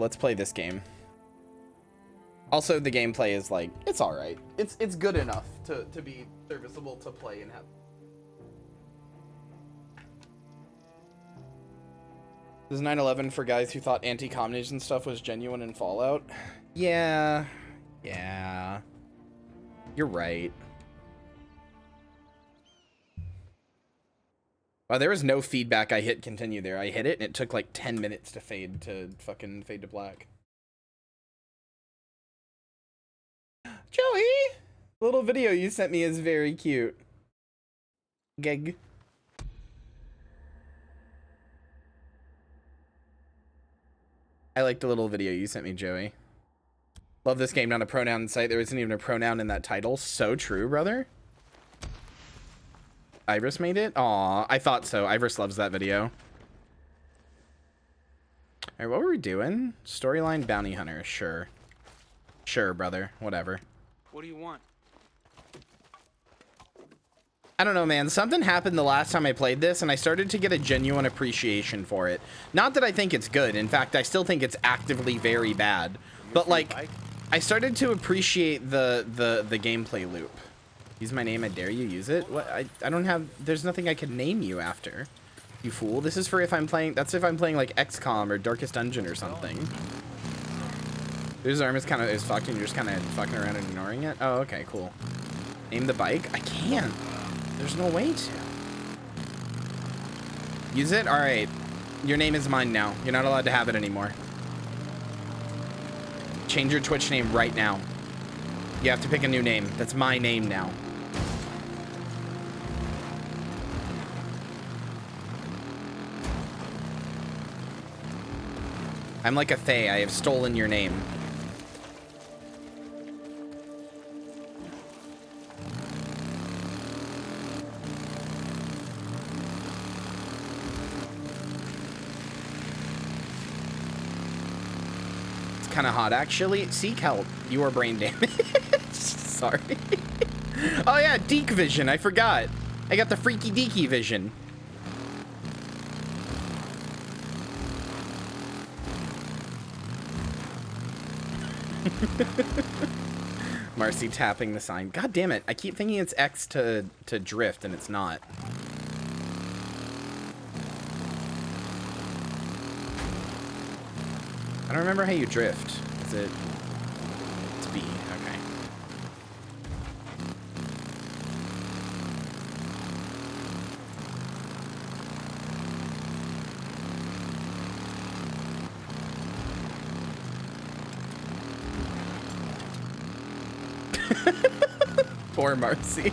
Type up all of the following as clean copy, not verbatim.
let's play this game. Also, the gameplay is like, it's all right. It's good enough to be serviceable to play and have. This is 9/11 for guys who thought anti-communism stuff was genuine in Fallout. Yeah. You're right. Wow, there was no feedback. I hit continue there. I hit it and it took like 10 minutes to fade to black. Joey! The little video you sent me is very cute. Geg. I like the little video you sent me, Joey. Love this game, not a pronoun site. There isn't even a pronoun in that title. So true, brother. Iris made it? Aw, I thought so. Iris loves that video. Alright, what were we doing? Storyline bounty hunter. Sure. Sure, brother. Whatever. What do you want? I don't know, man. Something happened the last time I played this, and I started to get a genuine appreciation for it. Not that I think it's good. In fact, I still think it's actively very bad. But, like, I started to appreciate the gameplay loop. Use my name, I dare you use it? What? I don't have... There's nothing I could name you after. You fool. This is for if I'm playing... That's if I'm playing, like, XCOM or Darkest Dungeon or something. This arm is kind of... is fucked and you're just kind of fucking around and ignoring it? Oh, okay, cool. Name the bike? I can't. There's no way to. Use it? Alright. Your name is mine now. You're not allowed to have it anymore. Change your Twitch name right now. You have to pick a new name. That's my name now. I'm like a Fae. I have stolen your name. It's kind of hot, actually. Seek help. You are brain damaged. Sorry. Oh, yeah. Deke vision. I forgot. I got the freaky deaky vision. Marcy tapping the sign. God damn it. I keep thinking it's X to drift, and it's not. I don't remember how you drift. Is it... It's B. Okay. Poor Marcy.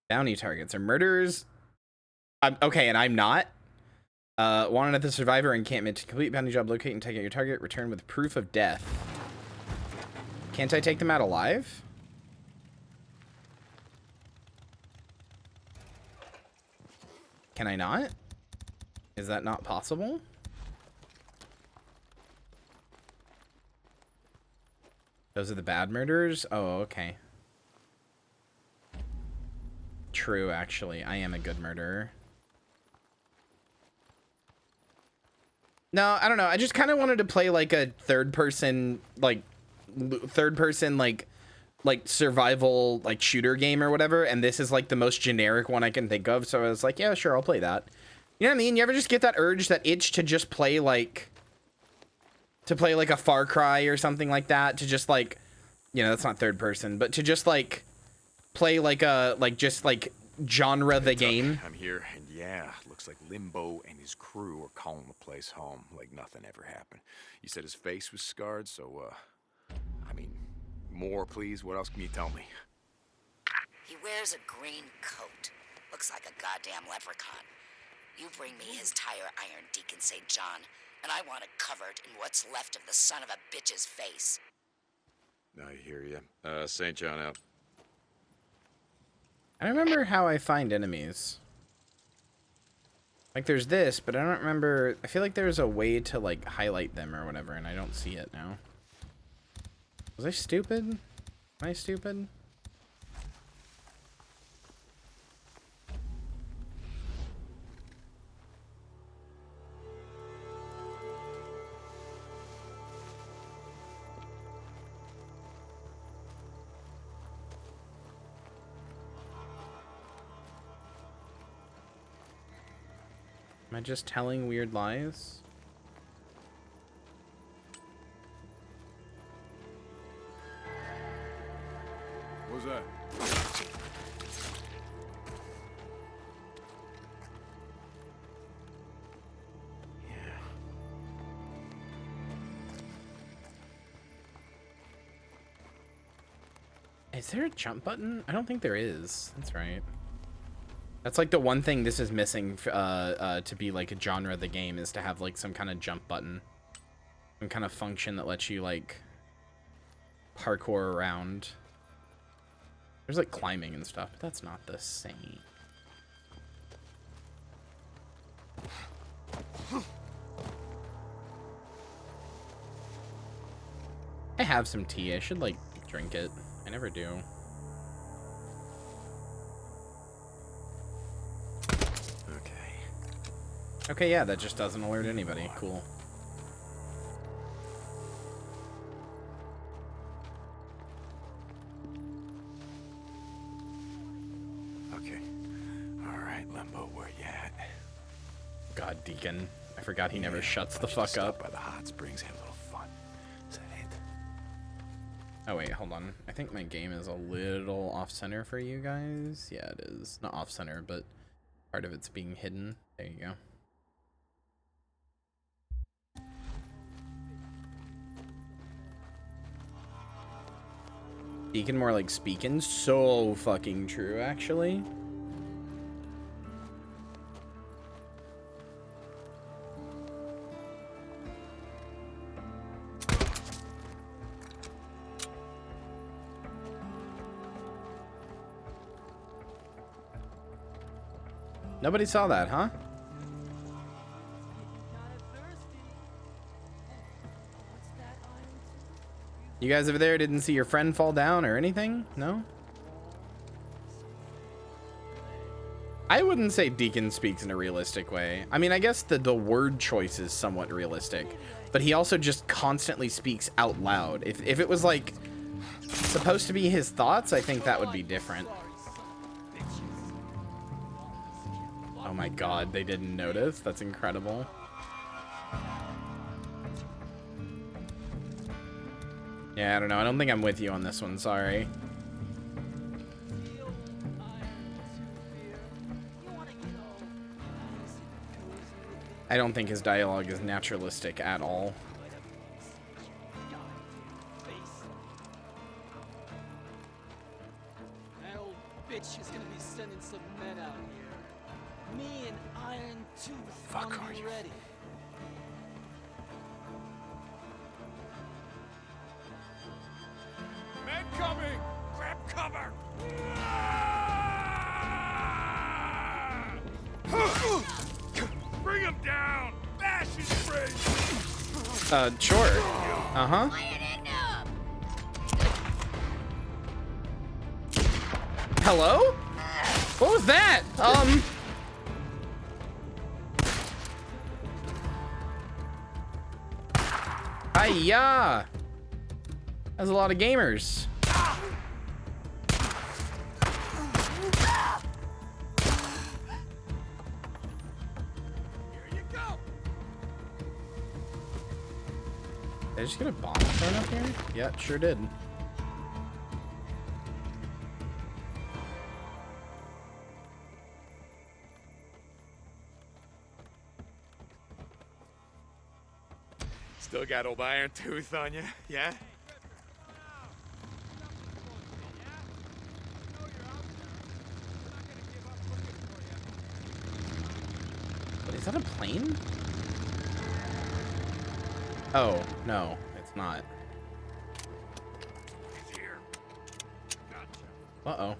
Bounty targets are murderers. Okay, and I'm not. Wanted at the survivor encampment to complete bounty job, locate and take out your target, return with proof of death. Can't I take them out alive? Can I not? Is that not possible? Those are the bad murderers? Oh, okay. True, actually. I am a good murderer. No, I don't know. I just kind of wanted to play like a third person survival like shooter game or whatever, and this is like the most generic one I can think of, so I was like, yeah, sure, I'll play that. You know what I mean? You ever just get that urge, that itch to just play like a Far Cry or something like that, to just like, you know, that's not third person, but to just like play like a genre the game. I'm here, and yeah, looks like Limbo and his crew are calling the place home like nothing ever happened. You said his face was scarred, so I mean, more please. What else can you tell me? He wears a green coat. Looks like a goddamn leprechaun. You bring me his tire iron, Deacon St. John, and I want it covered in what's left of the son of a bitch's face. I hear you. St. John out. I don't remember how I find enemies. Like, there's this, but I don't remember. I feel like there's a way to, like, highlight them or whatever, and I don't see it now. Was I stupid? Am I stupid? Am I just telling weird lies? What was that? Is there a jump button? I don't think there is. That's right. That's like the one thing this is missing to be like a genre of the game, is to have like some kind of jump button. Some kind of function that lets you like parkour around. There's like climbing and stuff, but that's not the same. I have some tea. I should like drink it. I never do. Okay, yeah, that just doesn't alert anybody. Cool. Okay. All right, Limbo, where you at? God, Deacon. I forgot he never shuts the fuck up. By the hot springs, have a little fun. Is that it? Oh wait, hold on. I think my game is a little off-center for you guys. Yeah, it is. Not off-center, but part of it's being hidden. There you go. Speaking more like speaking. So fucking true, actually. Nobody saw that, huh? You guys over there didn't see your friend fall down or anything? No? I wouldn't say Deacon speaks in a realistic way. I mean, I guess the word choice is somewhat realistic, but he also just constantly speaks out loud. If it was like supposed to be his thoughts, I think that would be different. Oh my god, they didn't notice? That's incredible. Yeah, I don't know. I don't think I'm with you on this one. Sorry. I don't think his dialogue is naturalistic at all. That old bitch is gonna be sending some men out here. Me and Iron Tooth on the ready. Men coming! Grab cover! Bring him down! Bash his brains! Sure. Uh-huh. Hello? What was that? Hiya! That's a lot of gamers. Here you go! Did I just get a bomb thrown up here? Yeah, sure did. Still got old Iron Tooth on you, yeah? What, is that a plane? Oh, no, it's not. He's here. Gotcha. Uh-oh.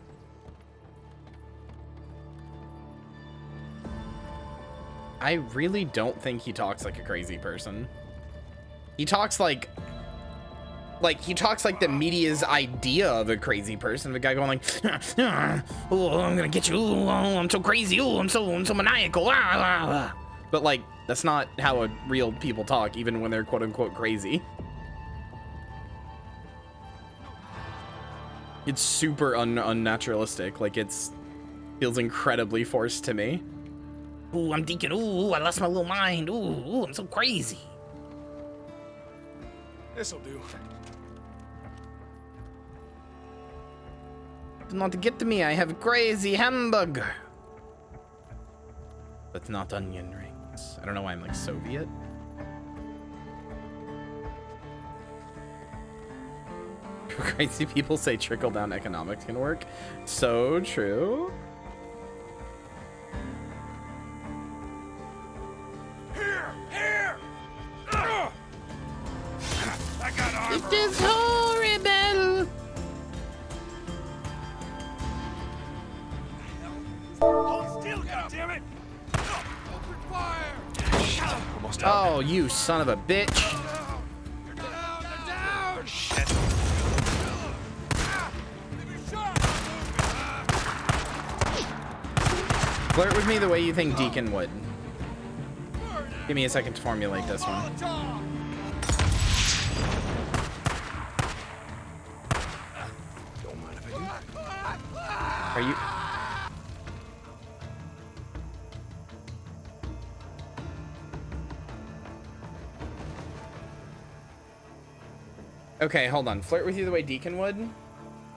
I really don't think he talks like a crazy person. He talks like he talks like the media's idea of a crazy person. The guy going like, oh, I'm gonna get you. Oh, I'm so crazy. Oh, I'm so maniacal. But like, that's not how real people talk, even when they're quote unquote crazy. It's super unnaturalistic. Like, feels incredibly forced to me. Ooh, I'm Deacon. Ooh, I lost my little mind. Ooh, I'm so crazy. This'll do. Do not get to me. I have crazy hamburger. That's not onion rings. I don't know why I'm like Soviet. Crazy people say trickle-down economics can work. So true. Here! I got armor. It is horrible. Hold still, goddammit! Open fire! Shit, almost out. Oh, you son of a bitch. You're down! They're down! Shit. Flirt with me the way you think Deacon would. Give me a second to formulate this one. Don't mind if I Are you... Okay, hold on. Flirt with you the way Deacon would?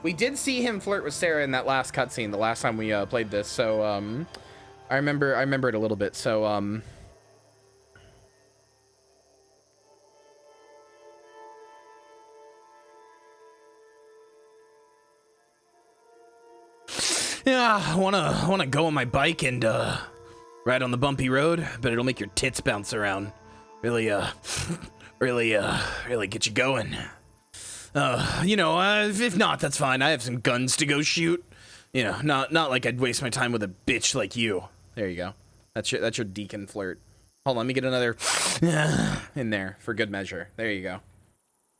We did see him flirt with Sarah in that last cutscene, the last time we played this, so I remember it a little bit, so yeah, I wanna go on my bike and ride on the bumpy road, but it'll make your tits bounce around. Really really get you going. You know, if not, that's fine. I have some guns to go shoot. You know, not like I'd waste my time with a bitch like you. There you go. That's your Deacon flirt. Hold on, let me get another in there for good measure. There you go.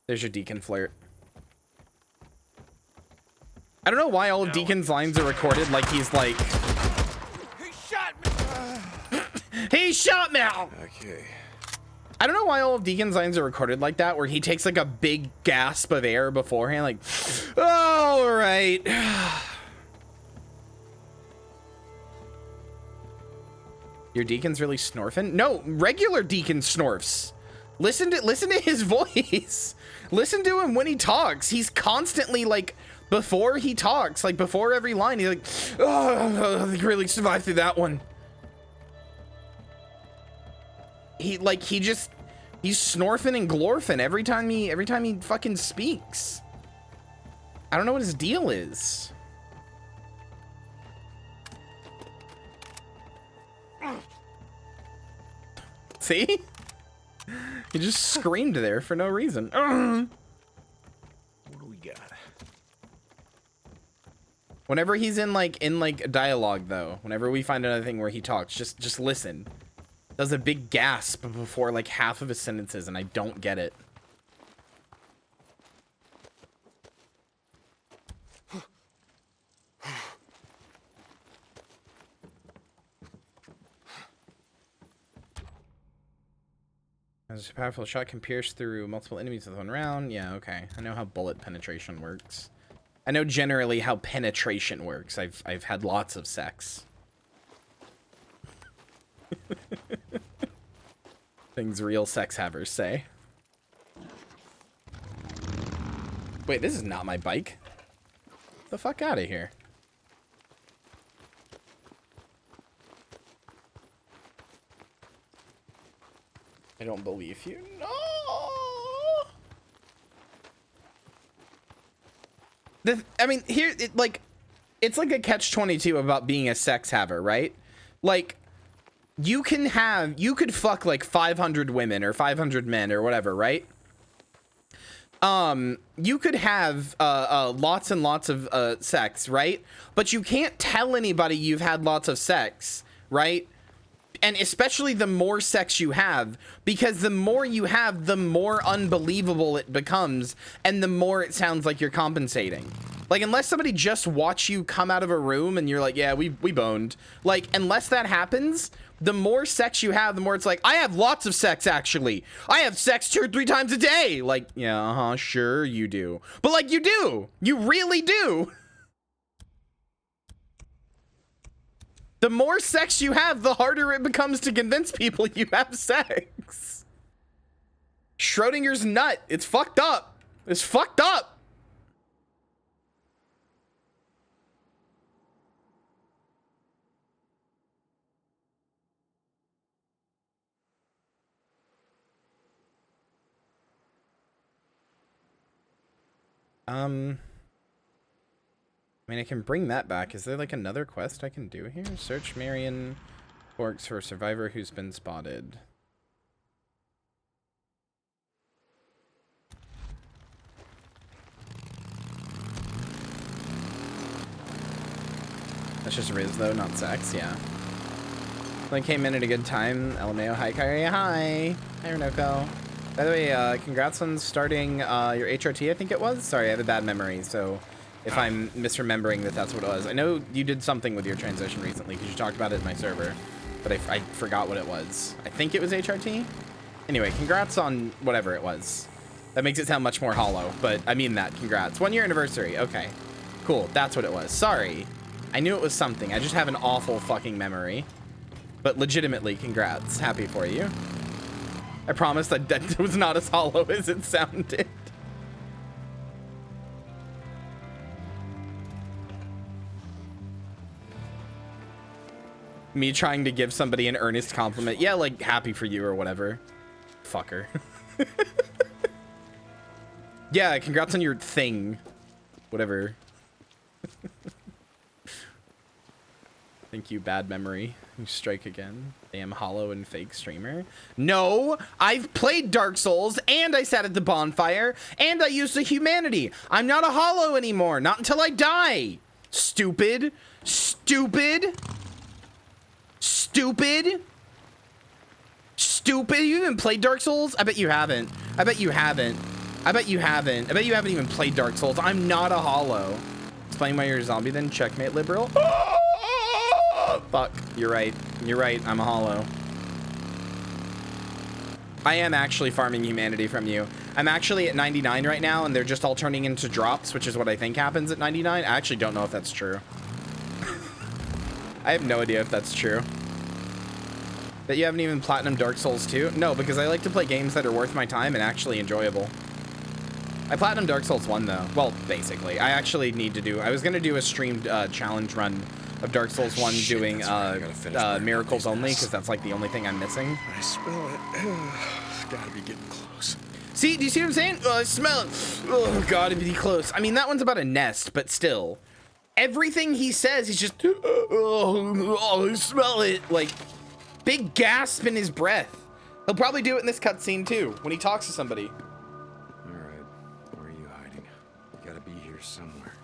There's your Deacon flirt. I don't know why all of Deacon's lines are recorded like he's like... He shot me! He shot me! Okay. I don't know why all of Deacon's lines are recorded like that, where he takes like a big gasp of air beforehand, like, all right. Your Deacon's really snorfing? No, regular Deacon snorfs. Listen to his voice. Listen to him when he talks. He's constantly like, before he talks, like before every line, he's like, oh, I really survived through that one. He's snorfing and glorfing every time he fucking speaks. I don't know what his deal is. See? He just screamed there for no reason. What do we got? Whenever he's in like dialogue though, whenever we find another thing where he talks, just listen. Does a big gasp before like half of his sentences, and I don't get it. As a powerful shot can pierce through multiple enemies with one round. Yeah, okay. I know how bullet penetration works. I know generally how penetration works. I've had lots of sex. Things real sex havers say. Wait, this is not my bike. Get the fuck out of here. I don't believe you. No. I mean, here, it's like a catch-22 about being a sex haver, right? Like, you could fuck like 500 women or 500 men or whatever, right? You could have lots and lots of sex, right? But you can't tell anybody you've had lots of sex, right? And especially the more sex you have, because the more you have, the more unbelievable it becomes, and the more it sounds like you're compensating. Like, unless somebody just watch you come out of a room and you're like, yeah, we boned. Like, unless that happens, the more sex you have, the more it's like, I have lots of sex, actually. I have sex 2 or 3 times a day. Like, yeah, sure you do. But, like, you do. You really do. The more sex you have, the harder it becomes to convince people you have sex. Schrodinger's nut. It's fucked up. It's fucked up. I mean, I can bring that back. Is there like another quest I can do here? Search Marion Forks for a survivor who's been spotted. That's just Riz though, not sex, yeah. Like came in at a good time. LMAO, hi Kyria, hi. Hi Renoko. By the way, congrats on starting your HRT, I think it was. Sorry, I have a bad memory, so if I'm misremembering that's what it was. I know you did something with your transition recently because you talked about it in my server, but I forgot what it was. I think it was HRT? Anyway, congrats on whatever it was. That makes it sound much more hollow, but I mean that. Congrats. 1 year anniversary. Okay, cool. That's what it was. Sorry. I knew it was something. I just have an awful fucking memory. But legitimately, congrats. Happy for you. I promise that was not as hollow as it sounded. Me trying to give somebody an earnest compliment. Yeah, like, happy for you or whatever. Fucker. Yeah, congrats on your thing. Whatever. Thank you, bad memory. You strike again. Damn hollow and fake streamer. No, I've played Dark Souls and I sat at the bonfire and I used the humanity. I'm not a hollow anymore. Not until I die. Stupid. Stupid. Stupid. Stupid. You even played Dark Souls? I bet you haven't. I bet you haven't. I bet you haven't. I bet you haven't even played Dark Souls. I'm not a hollow. Explain why you're a zombie then. Checkmate, liberal. Fuck, you're right. You're right, I'm a hollow. I am actually farming humanity from you. I'm actually at 99 right now, and they're just all turning into drops, which is what I think happens at 99. I actually don't know if that's true. I have no idea if that's true. That you haven't even platinum Dark Souls 2? No, because I like to play games that are worth my time and actually enjoyable. I platinum Dark Souls 1, though. Well, basically. I actually need to do... I was going to do a streamed challenge run of Dark Souls 1 doing miracles only, because that's like the only thing I'm missing. I smell it. It's gotta be getting close. See, do you see what I'm saying? Oh, I smell it. Oh, God, it'd be close. I mean, that one's about a nest, but still. Everything he says, he's just, oh, I smell it. Like, big gasp in his breath. He'll probably do it in this cutscene, too, when he talks to somebody. All right, where are you hiding? You gotta be here somewhere.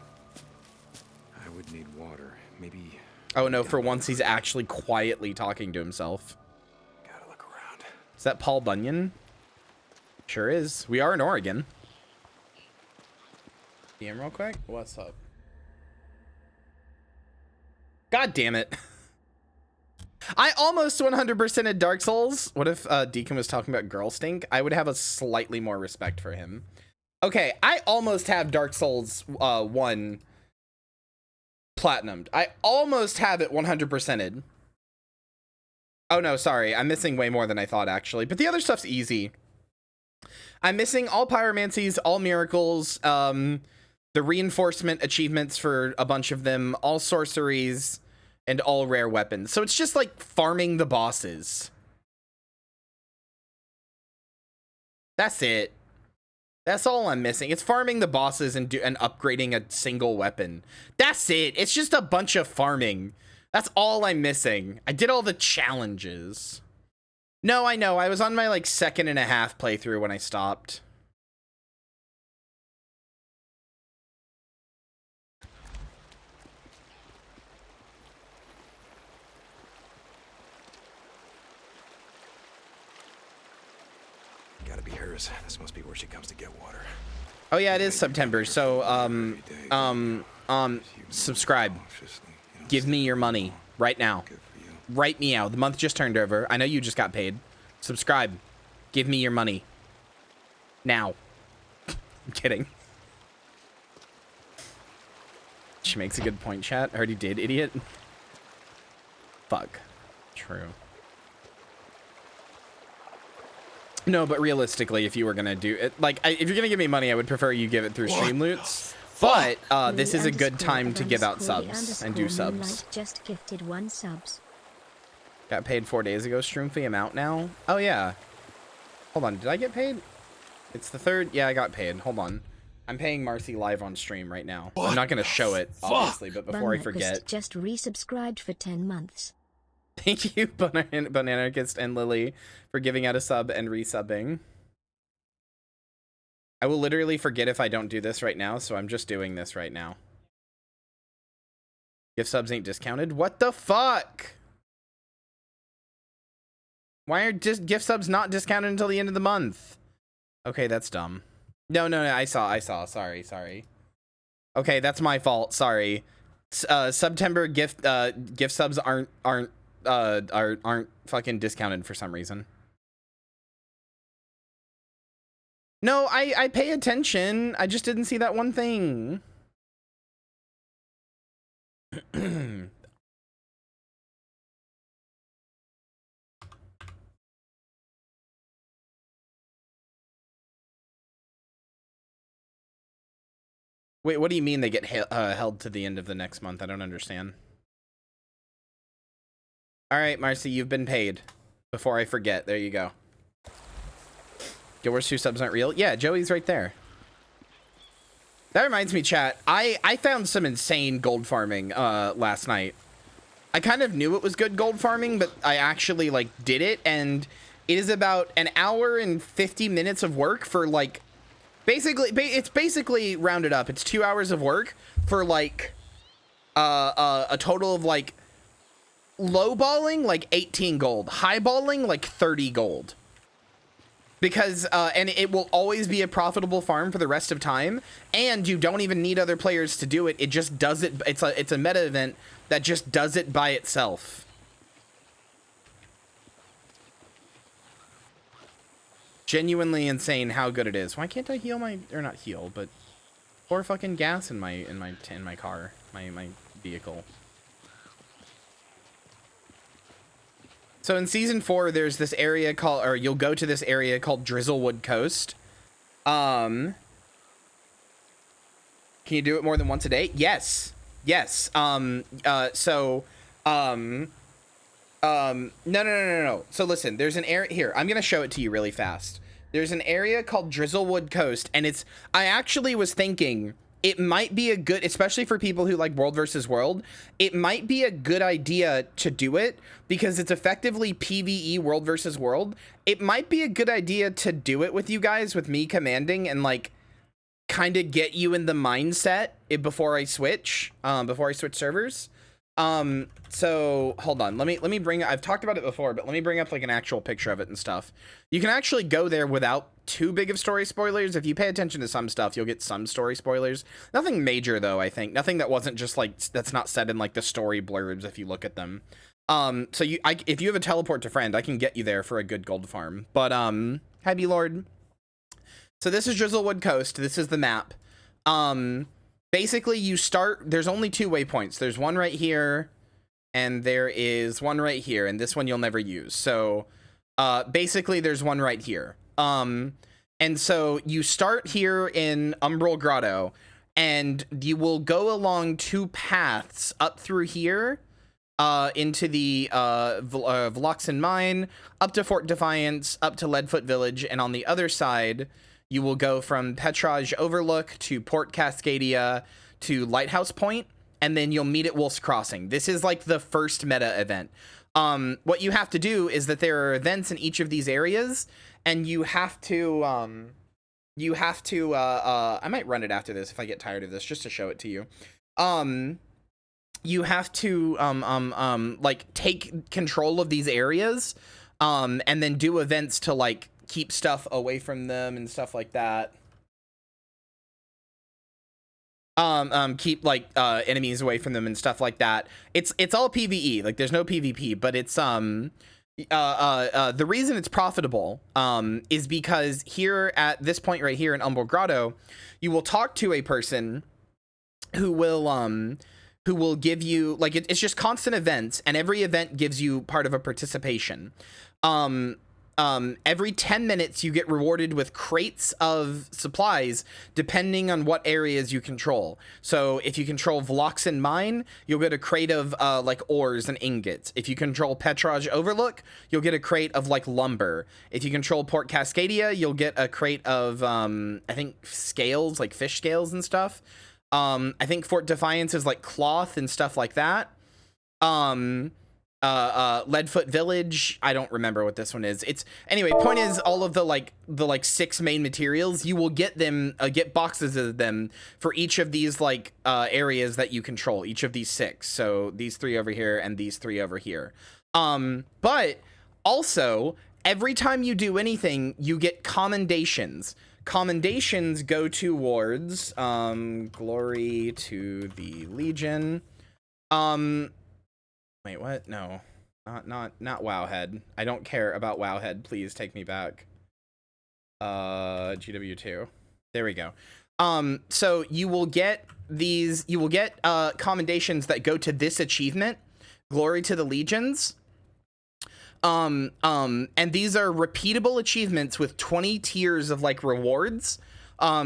I would need water. Maybe... Oh, no, for once he's actually quietly talking to himself. Gotta look around. Is that Paul Bunyan? Sure is. We are in Oregon. DM real quick. What's up? God damn it. I almost 100%ed Dark Souls. What if Deacon was talking about girl stink? I would have a slightly more respect for him. Okay, I almost have Dark Souls 1 platinumed. I almost have it 100%ed. Oh no, sorry. I'm missing way more than I thought, actually. But the other stuff's easy. I'm missing all pyromancies, all miracles, the reinforcement achievements for a bunch of them, all sorceries, and all rare weapons. So it's just like farming the bosses. That's it. That's all I'm missing. It's farming the bosses and upgrading a single weapon. That's it. It's just a bunch of farming. That's all I'm missing. I did all the challenges. No, I know. I was on my like 2.5 playthrough when I stopped. Gotta be hers. This must be where she comes to get water. Oh yeah, it is September. So subscribe. Give me your money right now. Right meow. The month just turned over. I know you just got paid. Subscribe. Give me your money. Now. I'm kidding. She makes a good point, chat. I already did, idiot. Fuck. True. No, but realistically, if you were gonna do it, like, if you're gonna give me money, I would prefer you give it through stream loots. But this is a good time to give out subs and do subs. Just gifted 1 subs. Got paid 4 days ago. Stream fee amount now. Oh yeah. Hold on. Did I get paid? It's the 3rd. Yeah, I got paid. Hold on. I'm paying Marcy live on stream right now. I'm not gonna show it, obviously, but before I forget. Just resubscribed for 10 months. Thank you, Bananarchist and Lily, for giving out a sub and resubbing. I will literally forget if I don't do this right now, so I'm just doing this right now. Gift subs ain't discounted? What the fuck? Why are gift subs not discounted until the end of the month? Okay, that's dumb. No, I saw. Sorry. Okay, that's my fault. Sorry. September gift subs aren't fucking discounted for some reason. No, I pay attention. I just didn't see that one thing. Wait, what do you mean they get held to the end of the next month? I don't understand. All right, Marcy, you've been paid. Before I forget, there you go. Yours 2 subs aren't real? Yeah, Joey's right there. That reminds me, chat. I found some insane gold farming last night. I kind of knew it was good gold farming, but I actually like did it, and it is about an hour and 50 minutes of work for like it's basically rounded up. It's 2 hours of work for like a total of like lowballing like 18 gold, highballing like 30 gold. Because and it will always be a profitable farm for the rest of time, and you don't even need other players to do it. It just does it. It's a meta event that just does it by itself. Genuinely insane how good it is. Why can't I heal my, or not heal, but pour fucking gas in my car, my vehicle. So in season 4, there's this area called, or you'll go to this area called Drizzlewood Coast. Can you do it more than once a day? Yes. No. So listen, there's an area here. I'm going to show it to you really fast. There's an area called Drizzlewood Coast, and I actually was thinking it might be a good, especially for people who like World versus World, it might be a good idea to do it because it's effectively PvE World versus World. It might be a good idea to do it with you guys, with me commanding, and like kind of get you in the mindset before I switch servers. So hold on, let me bring, I've talked about it before, but let me bring up like an actual picture of it and stuff. You can actually go there without too big of story spoilers. If you pay attention to some stuff, you'll get some story spoilers. Nothing major though, I think. Nothing that wasn't just like, that's not said in like the story blurbs if you look at them. So if you have a teleport to friend, I can get you there for a good gold farm. But, Happy Lord. So this is Drizzlewood Coast. This is the map. Basically you start, there's only 2 waypoints. There's one right here and there is one right here, and this one you'll never use. So, basically there's one right here. And so you start here in Umbral Grotto, and you will go along 2 paths up through here, into the, Vloxen Mine, up to Fort Defiance, up to Leadfoot Village, and on the other side, you will go from Petrage Overlook to Port Cascadia to Lighthouse Point, and then you'll meet at Wolf's Crossing. This is like the first meta event. What you have to do is that there are events in each of these areas, and you have to, I might run it after this if I get tired of this, just to show it to you. You have to, like take control of these areas, and then do events to like keep stuff away from them and stuff like that. Keep like enemies away from them and stuff like that. It's all PvE, like there's no PvP, but it's the reason it's profitable is because here at this point right here in Umbral Grotto, you will talk to a person who will who will give you like it's just constant events, and every event gives you part of a participation. Every 10 minutes you get rewarded with crates of supplies depending on what areas you control. So if you control Vloxen Mine, you'll get a crate of like ores and ingots. If you control Petraj Overlook, you'll get a crate of like lumber. If you control Port Cascadia, you'll get a crate of I think scales, like fish scales and stuff. I think Fort Defiance is like cloth and stuff like that. Leadfoot Village, I don't remember what this one is. It's anyway, point is all of the 6 main materials, you will get them, get boxes of them for each of these like areas that you control, each of these 6. So these 3 over here and these 3 over here. But also every time you do anything, you get commendations. Commendations go towards glory to the Legion. Wait, what? No, not Wowhead. I don't care about Wowhead. Please take me back. GW2. There we go. So you will get these, commendations that go to this achievement, Glory to the Legions. And these are repeatable achievements with 20 tiers of like rewards.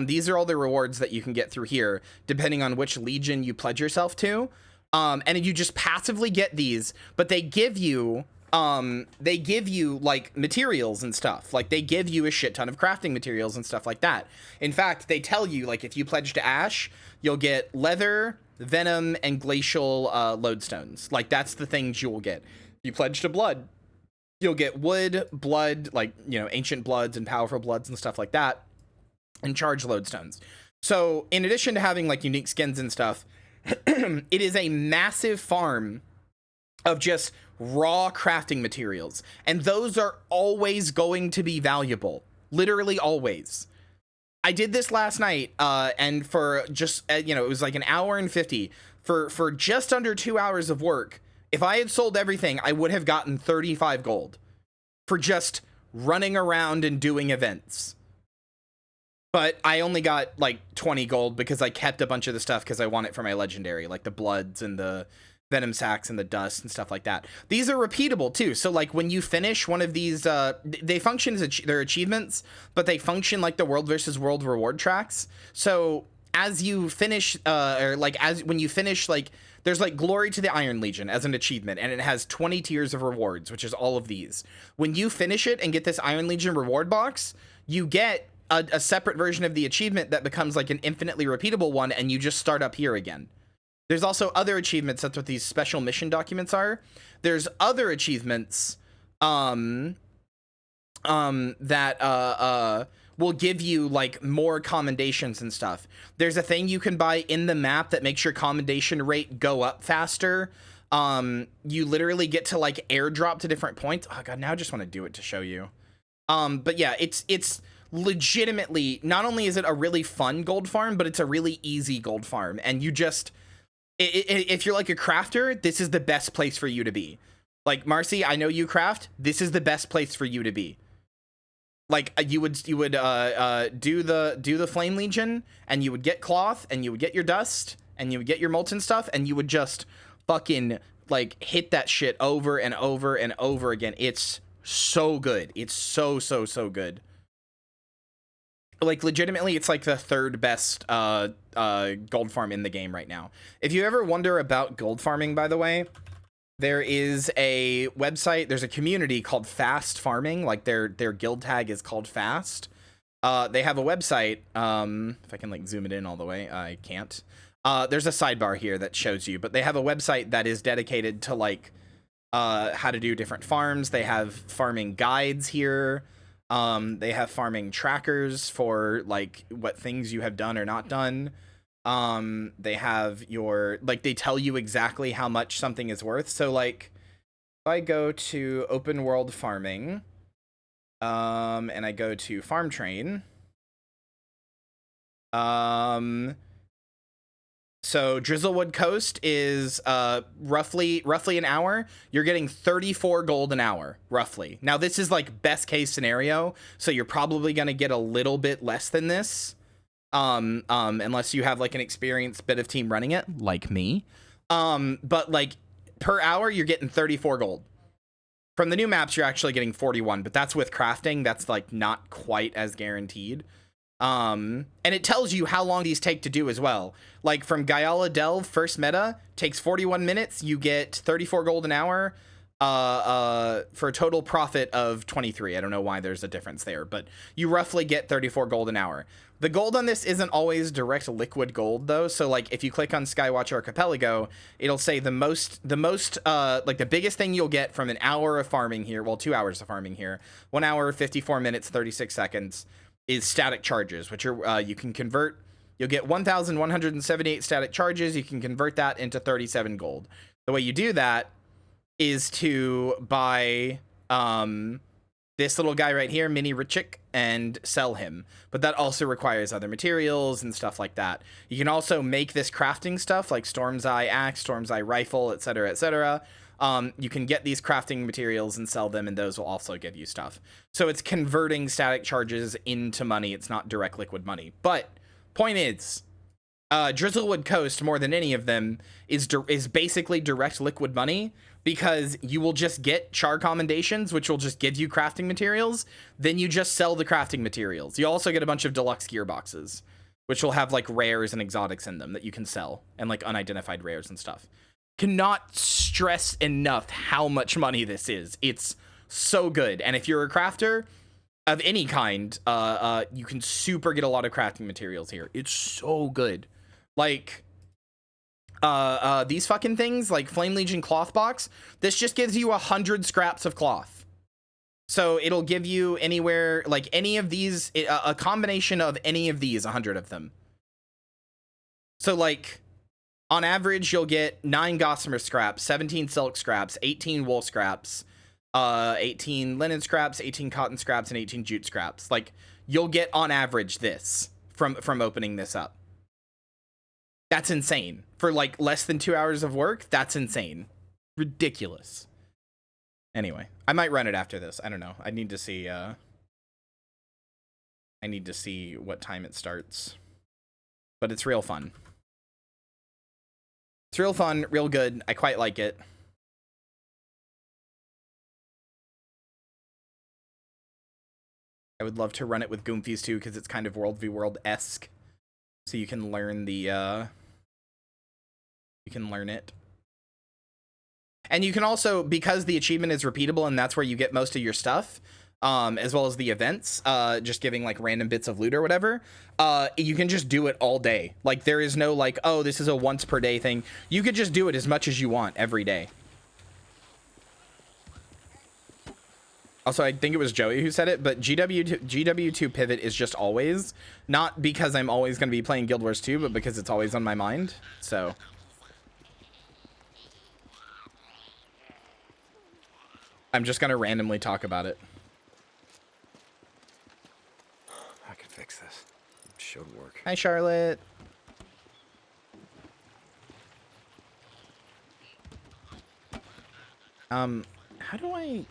These are all the rewards that you can get through here, depending on which Legion you pledge yourself to. And you just passively get these, but they give you like materials and stuff. Like they give you a shit ton of crafting materials and stuff like that. In fact, they tell you like if you pledge to Ash, you'll get leather, venom, and glacial lodestones. Like that's the things you will get. If you pledge to blood, you'll get wood, blood, like, you know, ancient bloods and powerful bloods and stuff like that, and charge lodestones. So in addition to having like unique skins and stuff, it is a massive farm of just raw crafting materials, and those are always going to be valuable, literally always. I did this last night, and for just you know, it was like an hour and 50 for just under 2 hours of work. If I had sold everything, I would have gotten 35 gold for just running around and doing events. But I only got like 20 gold because I kept a bunch of the stuff because I want it for my legendary, like the bloods and the venom sacks and the dust and stuff like that. These are repeatable too. So like when you finish one of these, they function as they're achievements, but they function like the world versus world reward tracks. So as you finish, or like when you finish, like there's like Glory to the Iron Legion as an achievement, and it has 20 tiers of rewards, which is all of these. When you finish it and get this Iron Legion reward box, you get a separate version of the achievement that becomes like an infinitely repeatable one, and you just start up here again. There's also other achievements. That's what these special mission documents are. There's other achievements that will give you like more commendations and stuff. There's a thing you can buy in the map that makes your commendation rate go up faster. You literally get to like airdrop to different points. Oh god, now I just want to do it to show you. But yeah, it's legitimately, not only is it a really fun gold farm, but it's a really easy gold farm. And you just, if you're like a crafter, this is the best place for you to be. Like Marcy, I know you craft. This is the best place for you to be. Like you would do the Flame Legion, and you would get cloth, and you would get your dust, and you would get your molten stuff, and you would just fucking like hit that shit over and over and over again. It's so good. It's so good. Like legitimately, it's like the 3rd best gold farm in the game right now. If you ever wonder about gold farming, by the way, there is a website, there's a community called Fast Farming. Like their guild tag is called Fast. They have a website. If I can like zoom it in all the way, I can't. There's a sidebar here that shows you, but they have a website that is dedicated to like how to do different farms. They have farming guides here. They have farming trackers for like what things you have done or not done. They have your, like, they tell you exactly how much something is worth. So like if I go to open world farming, and I go to farm train, so Drizzlewood Coast is roughly an hour. You're getting 34 gold an hour, roughly. Now this is like best case scenario, so you're probably gonna get a little bit less than this, unless you have like an experienced bit of team running it, like me. But like per hour, you're getting 34 gold. From the new maps, you're actually getting 41, but that's with crafting. That's like not quite as guaranteed. And it tells you how long these take to do as well. Like from Gayala Delve, first meta, takes 41 minutes. You get 34 gold an hour for a total profit of 23. I don't know why there's a difference there, but you roughly get 34 gold an hour. The gold on this isn't always direct liquid gold though. So like if you click on Skywatch Archipelago, it'll say the most, like the biggest thing you'll get from an hour of farming here. Well, 2 hours of farming here, 1 hour, 54 minutes, 36 seconds is static charges, which are, you can convert. You'll get 1,178 static charges. You can convert that into 37 gold. The way you do that is to buy, this little guy right here, Mini Richik, and sell him. But that also requires other materials and stuff like that. You can also make this crafting stuff like Storm's Eye Axe, Storm's Eye Rifle, etc., etc. You can get these crafting materials and sell them, and those will also give you stuff. So it's converting static charges into money. It's not direct liquid money. But point is, Drizzlewood Coast, more than any of them, is basically direct liquid money, because you will just get char commendations, which will just give you crafting materials. Then you just sell the crafting materials. You also get a bunch of deluxe gearboxes, which will have like rares and exotics in them that you can sell, and like unidentified rares and stuff. Cannot stress enough how much money this is. It's so good. And if you're a crafter of any kind, you can super get a lot of crafting materials here. It's so good. Like, these fucking things, like Flame Legion cloth box, this just gives you 100 scraps of cloth. So it'll give you anywhere, like any of these, a combination of any of these, 100 of them. So like, on average, you'll get 9 gossamer scraps, 17 silk scraps, 18 wool scraps, 18 linen scraps, 18 cotton scraps, and 18 jute scraps. Like, you'll get on average this from opening this up. That's insane. For like less than 2 hours of work, that's insane. Ridiculous. Anyway, I might run it after this. I don't know. I need to see what time it starts. But it's real fun. It's real fun, real good. I quite like it. I would love to run it with Goomfies too, because it's kind of World v World-esque. So you can learn the, you can learn it. And you can also, because the achievement is repeatable and that's where you get most of your stuff, as well as the events, just giving like random bits of loot or whatever, you can just do it all day. Like there is no like, oh, this is a once per day thing. You could just do it as much as you want every day. Also, I think it was Joey who said it, but GW2 pivot is just always, not because I'm always going to be playing Guild Wars 2, but because it's always on my mind. So I'm just going to randomly talk about it. I can fix this. Should work. Hi, Charlotte. How do I...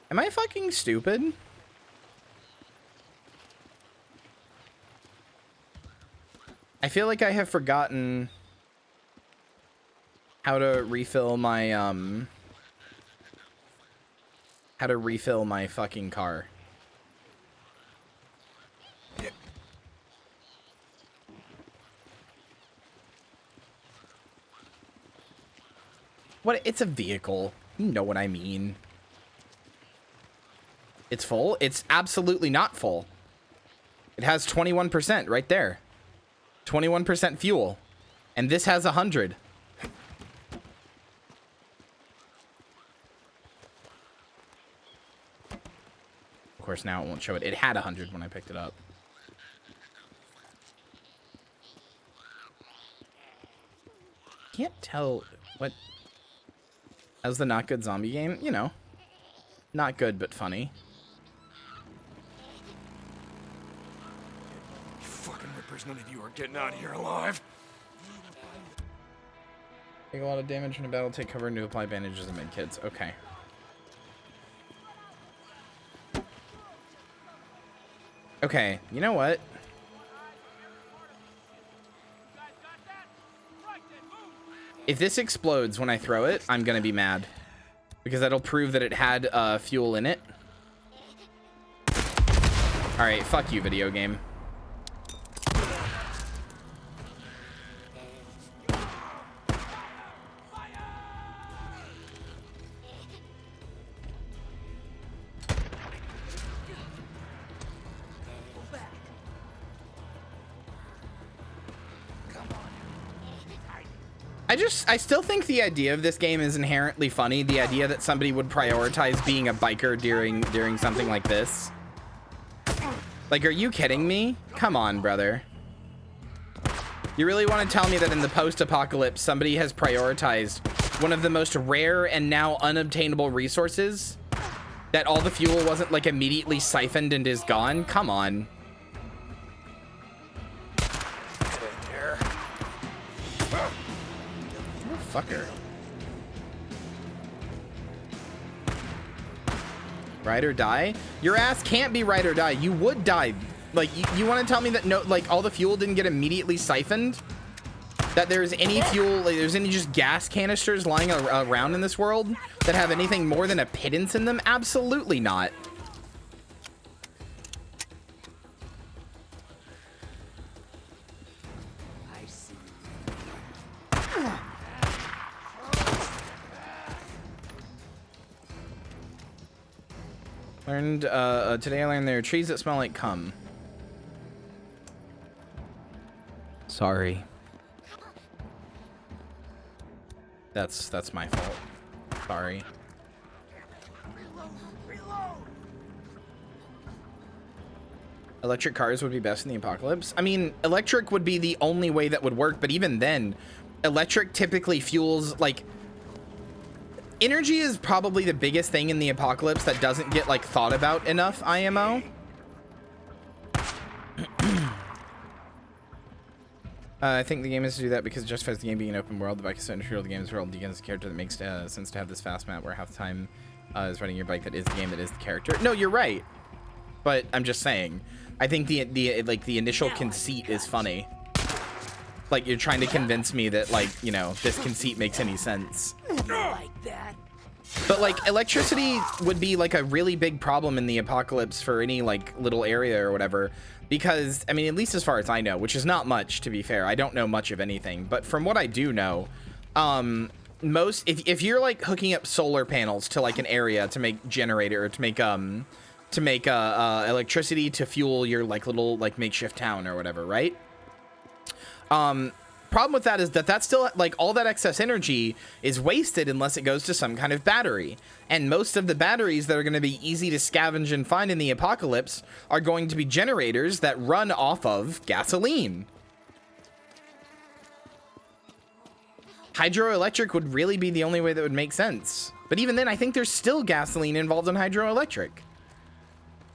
Am I fucking stupid? I feel like I have forgotten how to refill my, fucking car. What? It's a vehicle. You know what I mean. It's full? It's absolutely not full. It has 21% right there. 21% fuel. And this has 100. Of course, now it won't show it. It had 100 when I picked it up. Can't tell what... How's the not good zombie game? You know. Not good, but funny. Fucking rippers, none of you are getting out of here alive. Take a lot of damage in a battle, take cover, and to apply bandages and mid-kits. Okay. Okay, you know what? If this explodes when I throw it, I'm gonna be mad. Because that'll prove that it had fuel in it. Alright, fuck you, video game. I still think the idea of this game is inherently funny. The idea that somebody would prioritize being a biker during something like this. Like, are you kidding me? Come on, brother. You really want to tell me that in the post-apocalypse, somebody has prioritized one of the most rare and now unobtainable resources? That all the fuel wasn't, like, immediately siphoned and is gone? Come on. Fucker. Ride or die? Your ass can't be ride or die. You would die. Like, you want to tell me that no, like, all the fuel didn't get immediately siphoned? That there's any fuel, like, there's any just gas canisters lying around in this world that have anything more than a pittance in them? Absolutely not. Learned, today I learned there are trees that smell like cum. Sorry. That's my fault. Sorry. Electric cars would be best in the apocalypse. I mean, electric would be the only way that would work, but even then, electric typically fuels, like, energy is probably the biggest thing in the apocalypse that doesn't get, like, thought about enough, IMO. I think the game is to do that because it justifies the game being an open world. The bike is so integral to the game's world. Deegan's a character that makes sense to have this fast map where half the time is riding your bike that is the game that is the character. No, you're right. But I'm just saying, I think the initial conceit is funny. Like, you're trying to convince me that, like, you know, this conceit makes any sense. Like that. But, like, electricity would be, like, a really big problem in the apocalypse for any, like, little area or whatever. Because, I mean, at least as far as I know, which is not much, to be fair. I don't know much of anything. But from what I do know, if you're, like, hooking up solar panels to, like, an area to make generator, or to make electricity to fuel your, like, little, like, makeshift town or whatever, right? Problem with that is that that's still, like, all that excess energy is wasted unless it goes to some kind of battery. And most of the batteries that are going to be easy to scavenge and find in the apocalypse are going to be generators that run off of gasoline. Hydroelectric would really be the only way that would make sense. But even then, I think there's still gasoline involved in hydroelectric.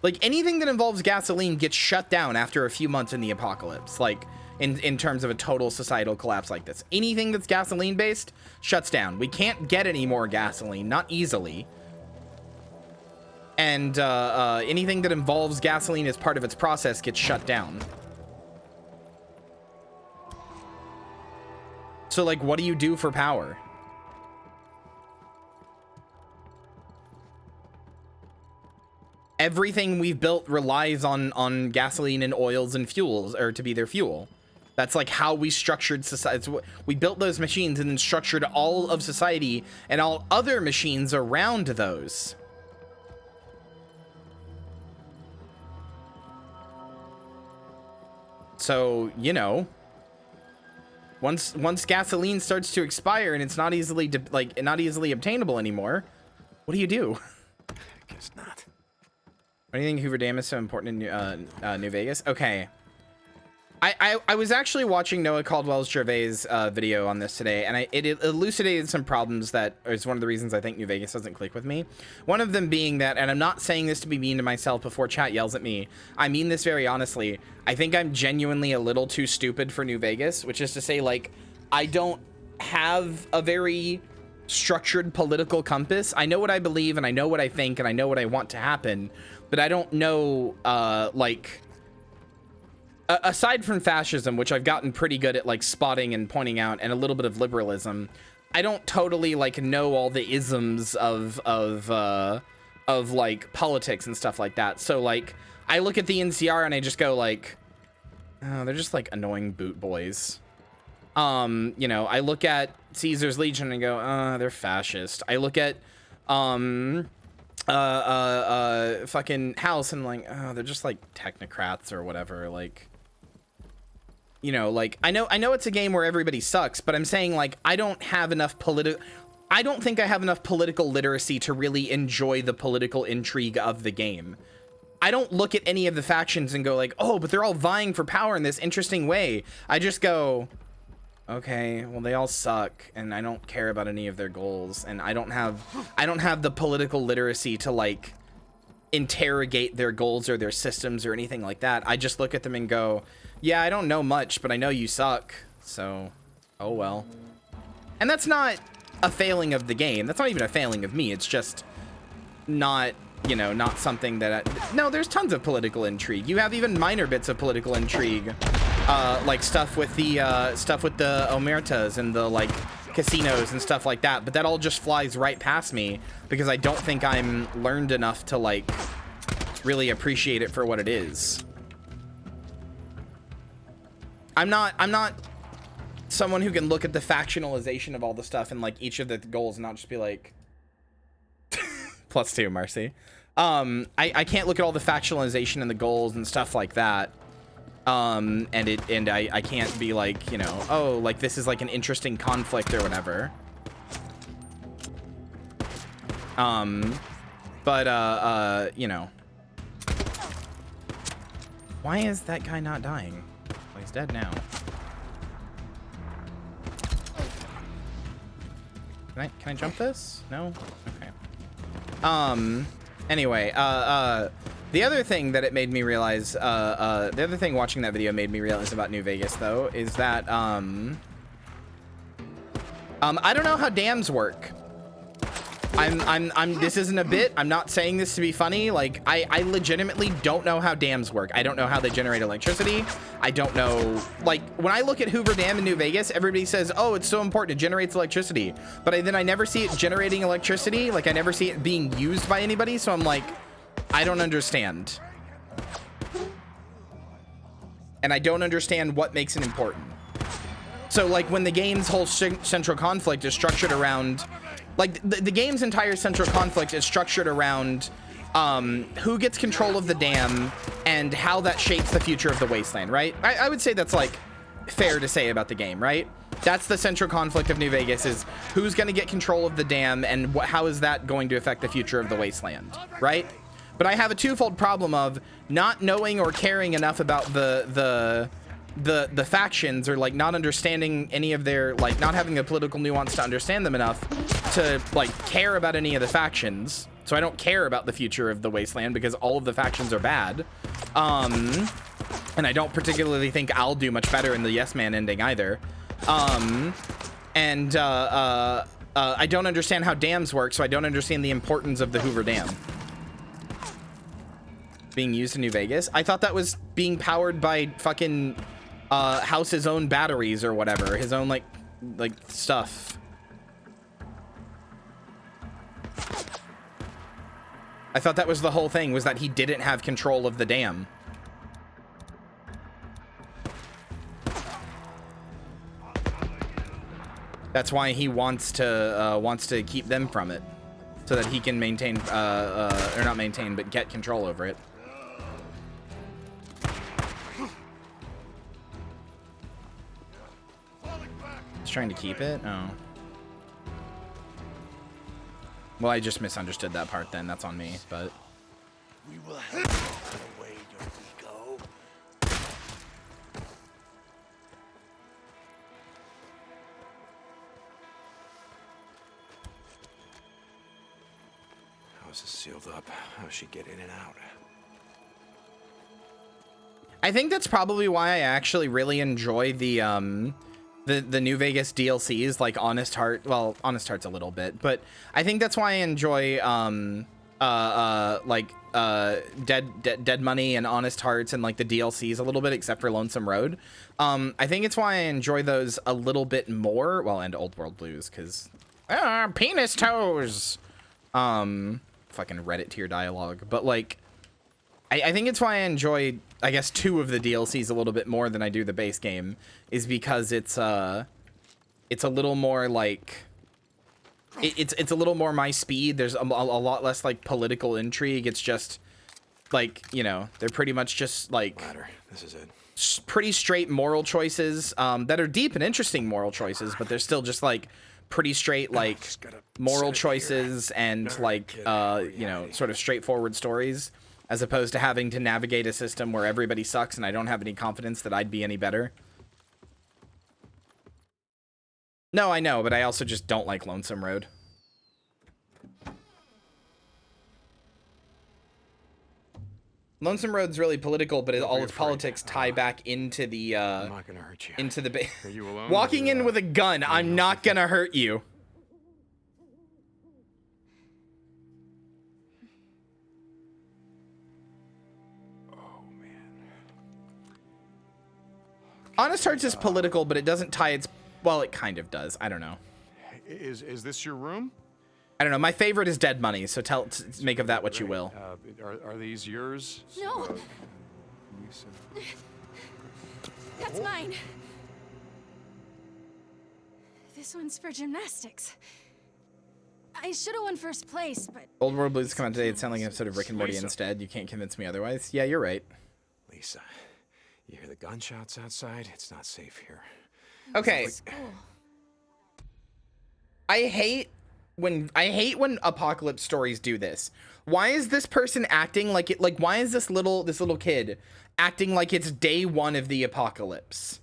Like, anything that involves gasoline gets shut down after a few months in the apocalypse. Like, in terms of a total societal collapse like this. Anything that's gasoline based shuts down. We can't get any more gasoline, not easily. And anything that involves gasoline as part of its process gets shut down. So, like, what do you do for power? Everything we've built relies on gasoline and oils and fuels, or to be their fuel. That's like how we structured society. We built those machines and then structured all of society and all other machines around those. So, you know, once gasoline starts to expire and it's not easily not easily obtainable anymore, what do you do? I guess not. Why do you think Hoover Dam is so important in New Vegas? Okay. I was actually watching Noah Caldwell's Gervais video on this today, and it elucidated some problems that is one of the reasons I think New Vegas doesn't click with me. One of them being that, and I'm not saying this to be mean to myself before chat yells at me, I mean this very honestly, I think I'm genuinely a little too stupid for New Vegas, which is to say, like, I don't have a very structured political compass. I know what I believe, and I know what I think, and I know what I want to happen, but I don't know, like, aside from fascism, which I've gotten pretty good at like spotting and pointing out, and a little bit of liberalism, I don't totally like know all the isms of like politics and stuff like that. So like I look at the NCR and I just go like, oh, they're just like annoying boot boys. You know, I look at Caesar's Legion and go, they're fascist. I look at fucking House and like, oh, they're just like technocrats or whatever. Like, you know, like I know it's a game where everybody sucks, but I'm saying like I don't think I have enough political literacy to really enjoy the political intrigue of the game. I don't look at any of the factions and go like, oh, but they're all vying for power in this interesting way. I just go, okay, well, they all suck, and I don't care about any of their goals, and I don't have the political literacy to like interrogate their goals or their systems or anything like that. I just look at them and go, yeah, I don't know much, but I know you suck, so oh well. And that's not a failing of the game. That's not even a failing of me. It's just not, you know, not something that no, there's tons of political intrigue. You have even minor bits of political intrigue, like stuff with the omertas and the like casinos and stuff like that, but that all just flies right past me because I don't think I'm learned enough to like really appreciate it for what it is. I'm not someone who can look at the factionalization of all the stuff and like each of the goals and not just be like +2, Marcy. I can't look at all the factionalization and the goals and stuff like that. And I can't be like, you know, oh, like this is like an interesting conflict or whatever. You know. Why is that guy not dying? Well, he's dead now. Can I jump this? No? Okay. Anyway, the other thing that it made me realize, the other thing watching that video made me realize about New Vegas, though, is that, I don't know how dams work. This isn't a bit. I'm not saying this to be funny. Like, I legitimately don't know how dams work. I don't know how they generate electricity. I don't know. Like, when I look at Hoover Dam in New Vegas, everybody says, oh, it's so important. It generates electricity. But then I never see it generating electricity. Like, I never see it being used by anybody. So I'm like, I don't understand. And I don't understand what makes it important. So, like, when the game's whole central conflict is structured around... Like, the game's entire central conflict is structured around who gets control of the dam and how that shapes the future of the wasteland, right? I would say that's, like, fair to say about the game, right? That's the central conflict of New Vegas, is who's going to get control of the dam and how is that going to affect the future of the wasteland, right? But I have a twofold problem of not knowing or caring enough about the factions, or like not understanding any of their, like not having the political nuance to understand them enough to like care about any of the factions. So I don't care about the future of the wasteland because all of the factions are bad. And I don't particularly think I'll do much better in the Yes Man ending either. I don't understand how dams work, so I don't understand the importance of the Hoover Dam being used in New Vegas. I thought that was being powered by fucking House's own batteries or whatever, his own like stuff. I thought that was the whole thing, was that he didn't have control of the dam. That's why he wants to keep them from it, so that he can maintain or not maintain, but get control over it. Just trying to keep it? Oh. Well, I just misunderstood that part then. That's on me, but... We will help you put away your ego. House is sealed up. How's she get in and out? I think that's probably why I actually really enjoy the New Vegas DLCs, like Honest Heart. Well, Honest Heart's a little bit, but I think that's why I enjoy Dead Money and Honest Hearts and like the DLCs a little bit, except for Lonesome Road. I think it's why I enjoy those a little bit more. Well, and Old World Blues, because penis toes. Fucking Reddit tier dialogue, but like, I think it's why I enjoy, I guess, 2 of the DLCs a little bit more than I do the base game, is because it's a little more like, it's a little more my speed. There's a lot less like political intrigue. It's just like, you know, they're pretty much just like This is it. pretty straight moral choices that are deep and interesting moral choices, but they're still just like pretty straight like moral choices and like you know, sort of straightforward stories, as opposed to having to navigate a system where everybody sucks and I don't have any confidence that I'd be any better. No, I know, but I also just don't like Lonesome Road. Lonesome Road's really political, but all its politics tie back into the I'm not gonna hurt you. into the Are you alone? walking in with a gun. I'm not gonna hurt you. Oh man. Honest Hearts is political, but it doesn't tie its, well, it kind of does. I don't know. Is this your room? I don't know. My favorite is Dead Money, so make of that what you will. Are these yours? No. Lisa? That's mine. This one's for gymnastics. I should have won first place, but... Old World Blues come out today. It sounds like an episode of Rick and Morty Lisa. instead. You can't convince me otherwise. Yeah, you're right. Lisa, you hear the gunshots outside? It's not safe here. Okay. School. I hate when apocalypse stories do this. Why is this person acting like it? Like, why is this little kid acting like it's day 1 of the apocalypse?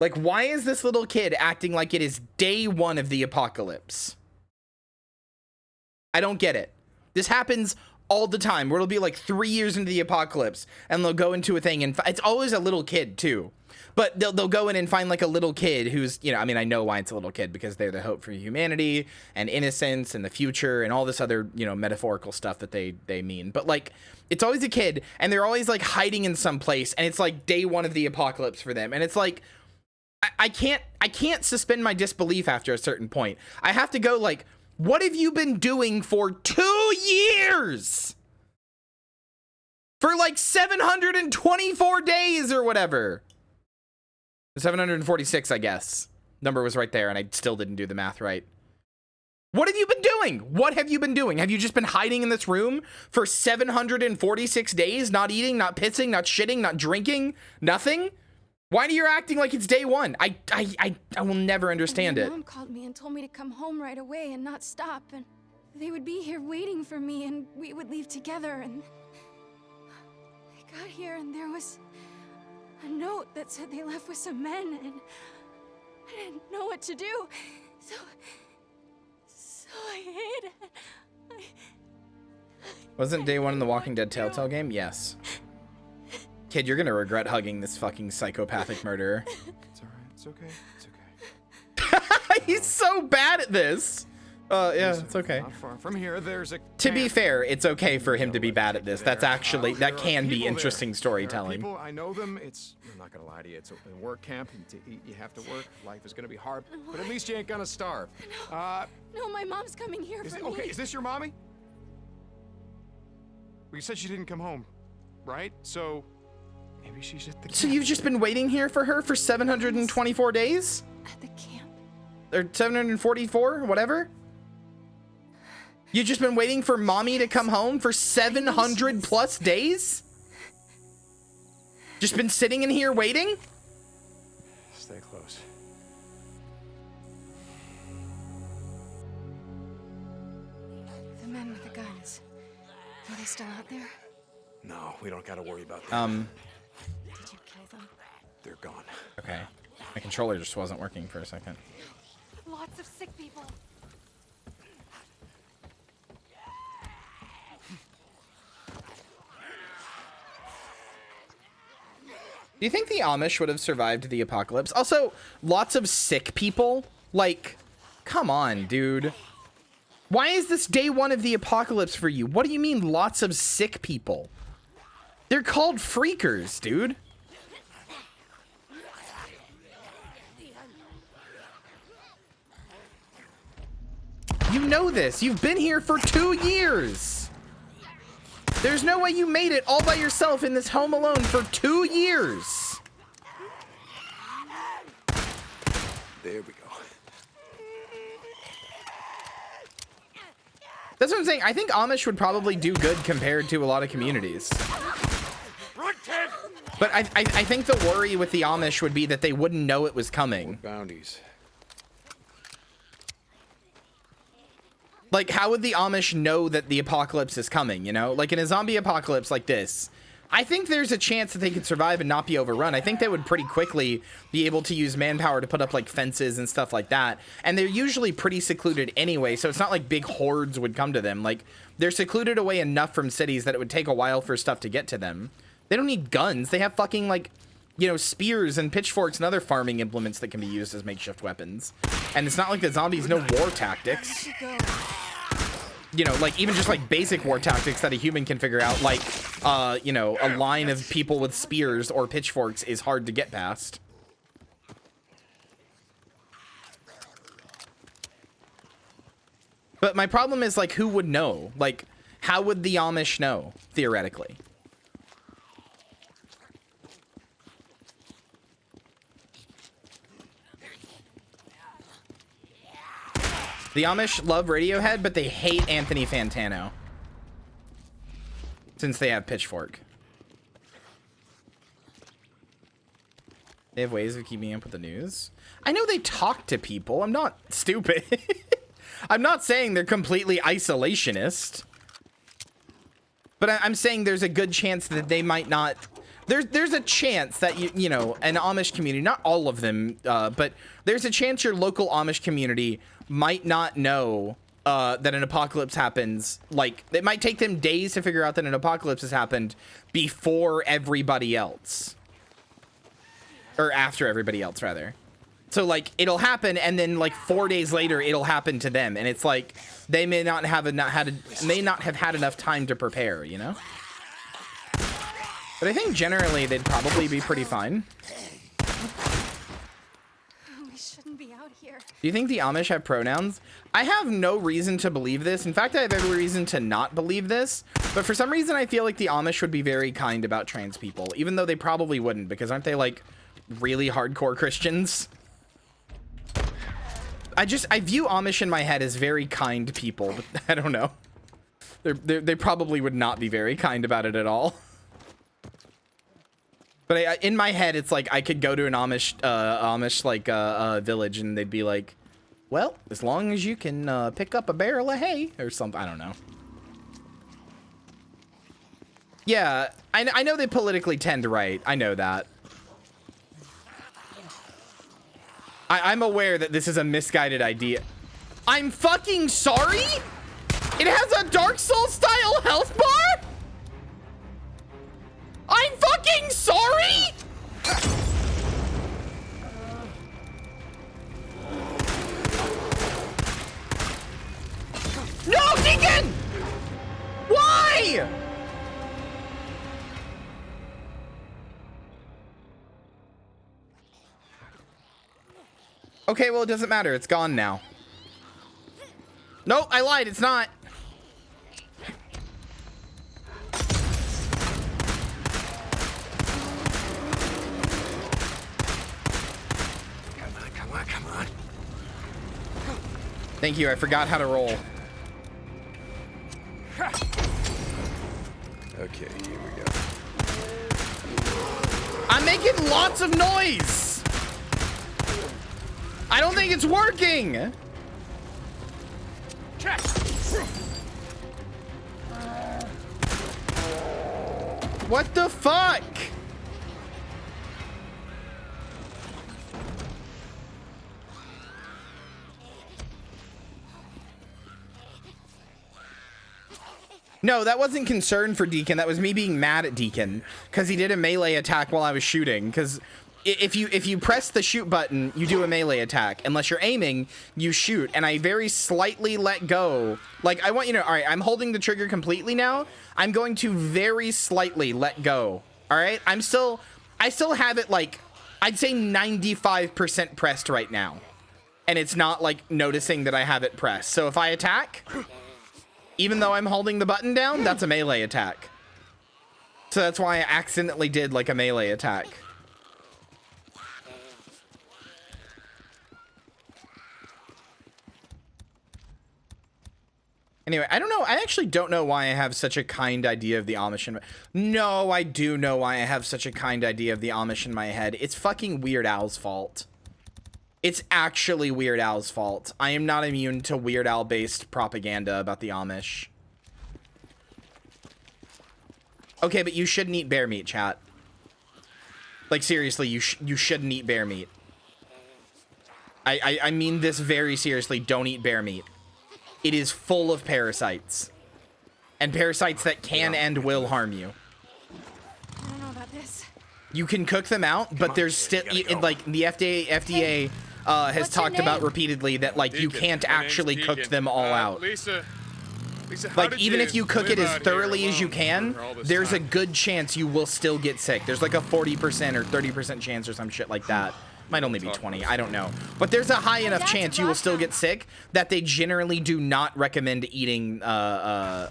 Like, why is this little kid acting like it is day 1 of the apocalypse? I don't get it. This happens all the time, where it'll be like 3 years into the apocalypse and they'll go into a thing and it's always a little kid too. But they'll go in and find like a little kid who's, you know, I mean, I know why it's a little kid, because they're the hope for humanity and innocence and the future and all this other, you know, metaphorical stuff that they mean. But like, it's always a kid and they're always like hiding in some place and it's like day 1 of the apocalypse for them. And it's like, I can't suspend my disbelief after a certain point. I have to go like, what have you been doing for 2 years? For like 724 days or whatever. 746, I guess. Number was right there, and I still didn't do the math right. What have you been doing? What have you been doing? Have you just been hiding in this room for 746 days? Not eating, not pissing, not shitting, not drinking? Nothing? Why are you acting like it's day 1? I will never understand it. My mom called me and told me to come home right away and not stop, and they would be here waiting for me, and we would leave together, and I got here and there was a note that said they left with some men, and I didn't know what to do, so I hid. Wasn't day 1 in the Walking Dead Telltale game? Yes. Kid, you're gonna regret hugging this fucking psychopathic murderer. It's alright. It's okay. It's okay. He's so bad at this. Yeah, it's okay. Not far from here, there's a To be camp. fair, it's okay for him to be bad at this. That's actually, There that are can be people interesting there. storytelling. There are people, I know them. I'm not gonna lie to you. It's a work camp. And to eat, you have to work. Life is gonna be hard, but at least you ain't gonna starve. No, my mom's coming here for me. Okay, is this your mommy? Well, you said she didn't come home, right? So maybe she's at the So camp. you've just been waiting here for her for 724 days? At the camp. Or 744, whatever? You've just been waiting for mommy to come home for 700 plus days? Just been sitting in here waiting? Stay close. The men with the guns. Are they still out there? No, we don't gotta worry about that. Did you kill them? They're gone. Okay. My controller just wasn't working for a second. Lots of sick people. Do you think the Amish would have survived the apocalypse? Also, lots of sick people? Like, come on, dude. Why is this day one of the apocalypse for you? What do you mean lots of sick people? They're called freakers, dude. You know this. You've been here for 2 years. There's no way you made it all by yourself in this home alone for 2 years. There we go. That's what I'm saying. I think Amish would probably do good compared to a lot of communities. But I think the worry with the Amish would be that they wouldn't know it was coming. Bounties. Like, how would the Amish know that the apocalypse is coming, you know? Like, in a zombie apocalypse like this, I think there's a chance that they could survive and not be overrun. I think they would pretty quickly be able to use manpower to put up, like, fences and stuff like that. And they're usually pretty secluded anyway, so it's not like big hordes would come to them. Like, they're secluded away enough from cities that it would take a while for stuff to get to them. They don't need guns. They have fucking, like, you know, spears and pitchforks and other farming implements that can be used as makeshift weapons. And it's not like the zombies know war tactics. You know, like, even just, like, basic war tactics that a human can figure out, like, you know, a line of people with spears or pitchforks is hard to get past. But my problem is, like, who would know? Like, how would the Amish know, theoretically? The Amish love Radiohead, but they hate Anthony Fantano. Since they have Pitchfork. They have ways of keeping up with the news. I know they talk to people. I'm not stupid. I'm not saying they're completely isolationist. But I'm saying there's a good chance that they might not... There's a chance that, you know, an Amish community, not all of them, but there's a chance your local Amish community might not know that an apocalypse happens. Like, it might take them days to figure out that an apocalypse has happened before everybody else. Or after everybody else, rather. So, like, it'll happen, and then, like, 4 days later, it'll happen to them. And it's like, they may not have had enough time to prepare, you know? But I think generally they'd probably be pretty fine. We shouldn't be out here. Do you think the Amish have pronouns? I have no reason to believe this. In fact, I have every reason to not believe this. But for some reason, I feel like the Amish would be very kind about trans people, even though they probably wouldn't, because aren't they, like, really hardcore Christians? I view Amish in my head as very kind people, but I don't know. They probably would not be very kind about it at all. But in my head, it's like I could go to an Amish village and they'd be like, well, as long as you can pick up a barrel of hay or something. I don't know. Yeah, I know they politically tend right. I know that. I'm aware that this is a misguided idea. I'm fucking sorry? It has a Dark Souls style health bar? I'm fucking sorry? No, Deacon! Why? Okay, well, it doesn't matter. It's gone now. Nope, I lied. It's not. Come on. Thank you. I forgot how to roll. Okay, here we go. I'm making lots of noise. I don't think it's working. What the fuck? No, that wasn't concern for Deacon. That was me being mad at Deacon because he did a melee attack while I was shooting. Because if you press the shoot button, you do a melee attack. Unless you're aiming, you shoot. And I very slightly let go. Like, I want you to know, all right, I'm holding the trigger completely now. I'm going to very slightly let go. All right, I still have it like, I'd say 95% pressed right now. And it's not like noticing that I have it pressed. So if I attack, even though I'm holding the button down, that's a melee attack. So that's why I accidentally did like a melee attack. Anyway, I don't know. I actually don't know why I have such a kind idea of the Amish No, I do know why I have such a kind idea of the Amish in my head. It's fucking Weird Al's fault. It's actually Weird Al's fault. I am not immune to Weird Al-based propaganda about the Amish. Okay, but you shouldn't eat bear meat, chat. Like, seriously, you shouldn't eat bear meat. I mean this very seriously. Don't eat bear meat. It is full of parasites. And parasites that can and will harm you. I don't know about this. You can cook them out, but there's still, like, the FDA has talked about repeatedly that, like, you can't actually cook them all out. Lisa, like, even if you cook it as thoroughly as you can, there's a good chance you will still get sick. There's like a 40% or 30% chance or some shit like that. Might only be 20, I don't know. But there's a high enough chance you will still get sick that they generally do not recommend eating eating bear.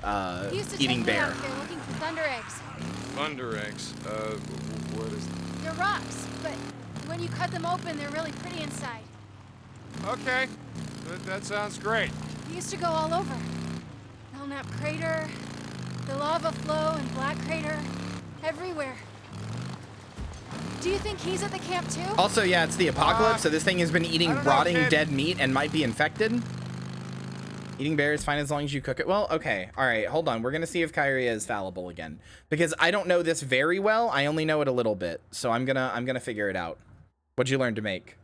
They're looking for thunder eggs. Thunder eggs. What is that? They're rocks, but when you cut them open, they're really pretty inside. Okay, that sounds great. They used to go all over. Belknap Crater, the lava flow and Black Crater, everywhere. Do you think he's at the camp too? Also, yeah, it's the apocalypse, so this thing has been eating rotting dead meat and might be infected. Eating bear is fine as long as you cook it. Well, okay. All right, hold on. We're going to see if Kyria is fallible again. Because I don't know this very well. I only know it a little bit. So I'm gonna figure it out. What'd you learn to make?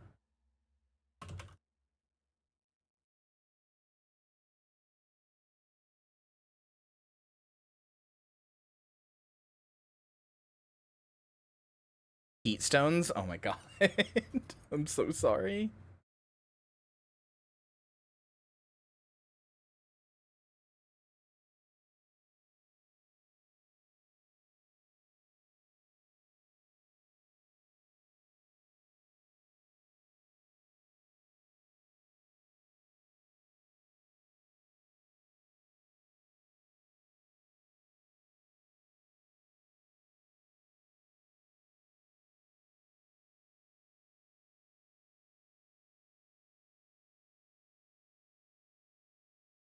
Heat stones? Oh my god. I'm so sorry.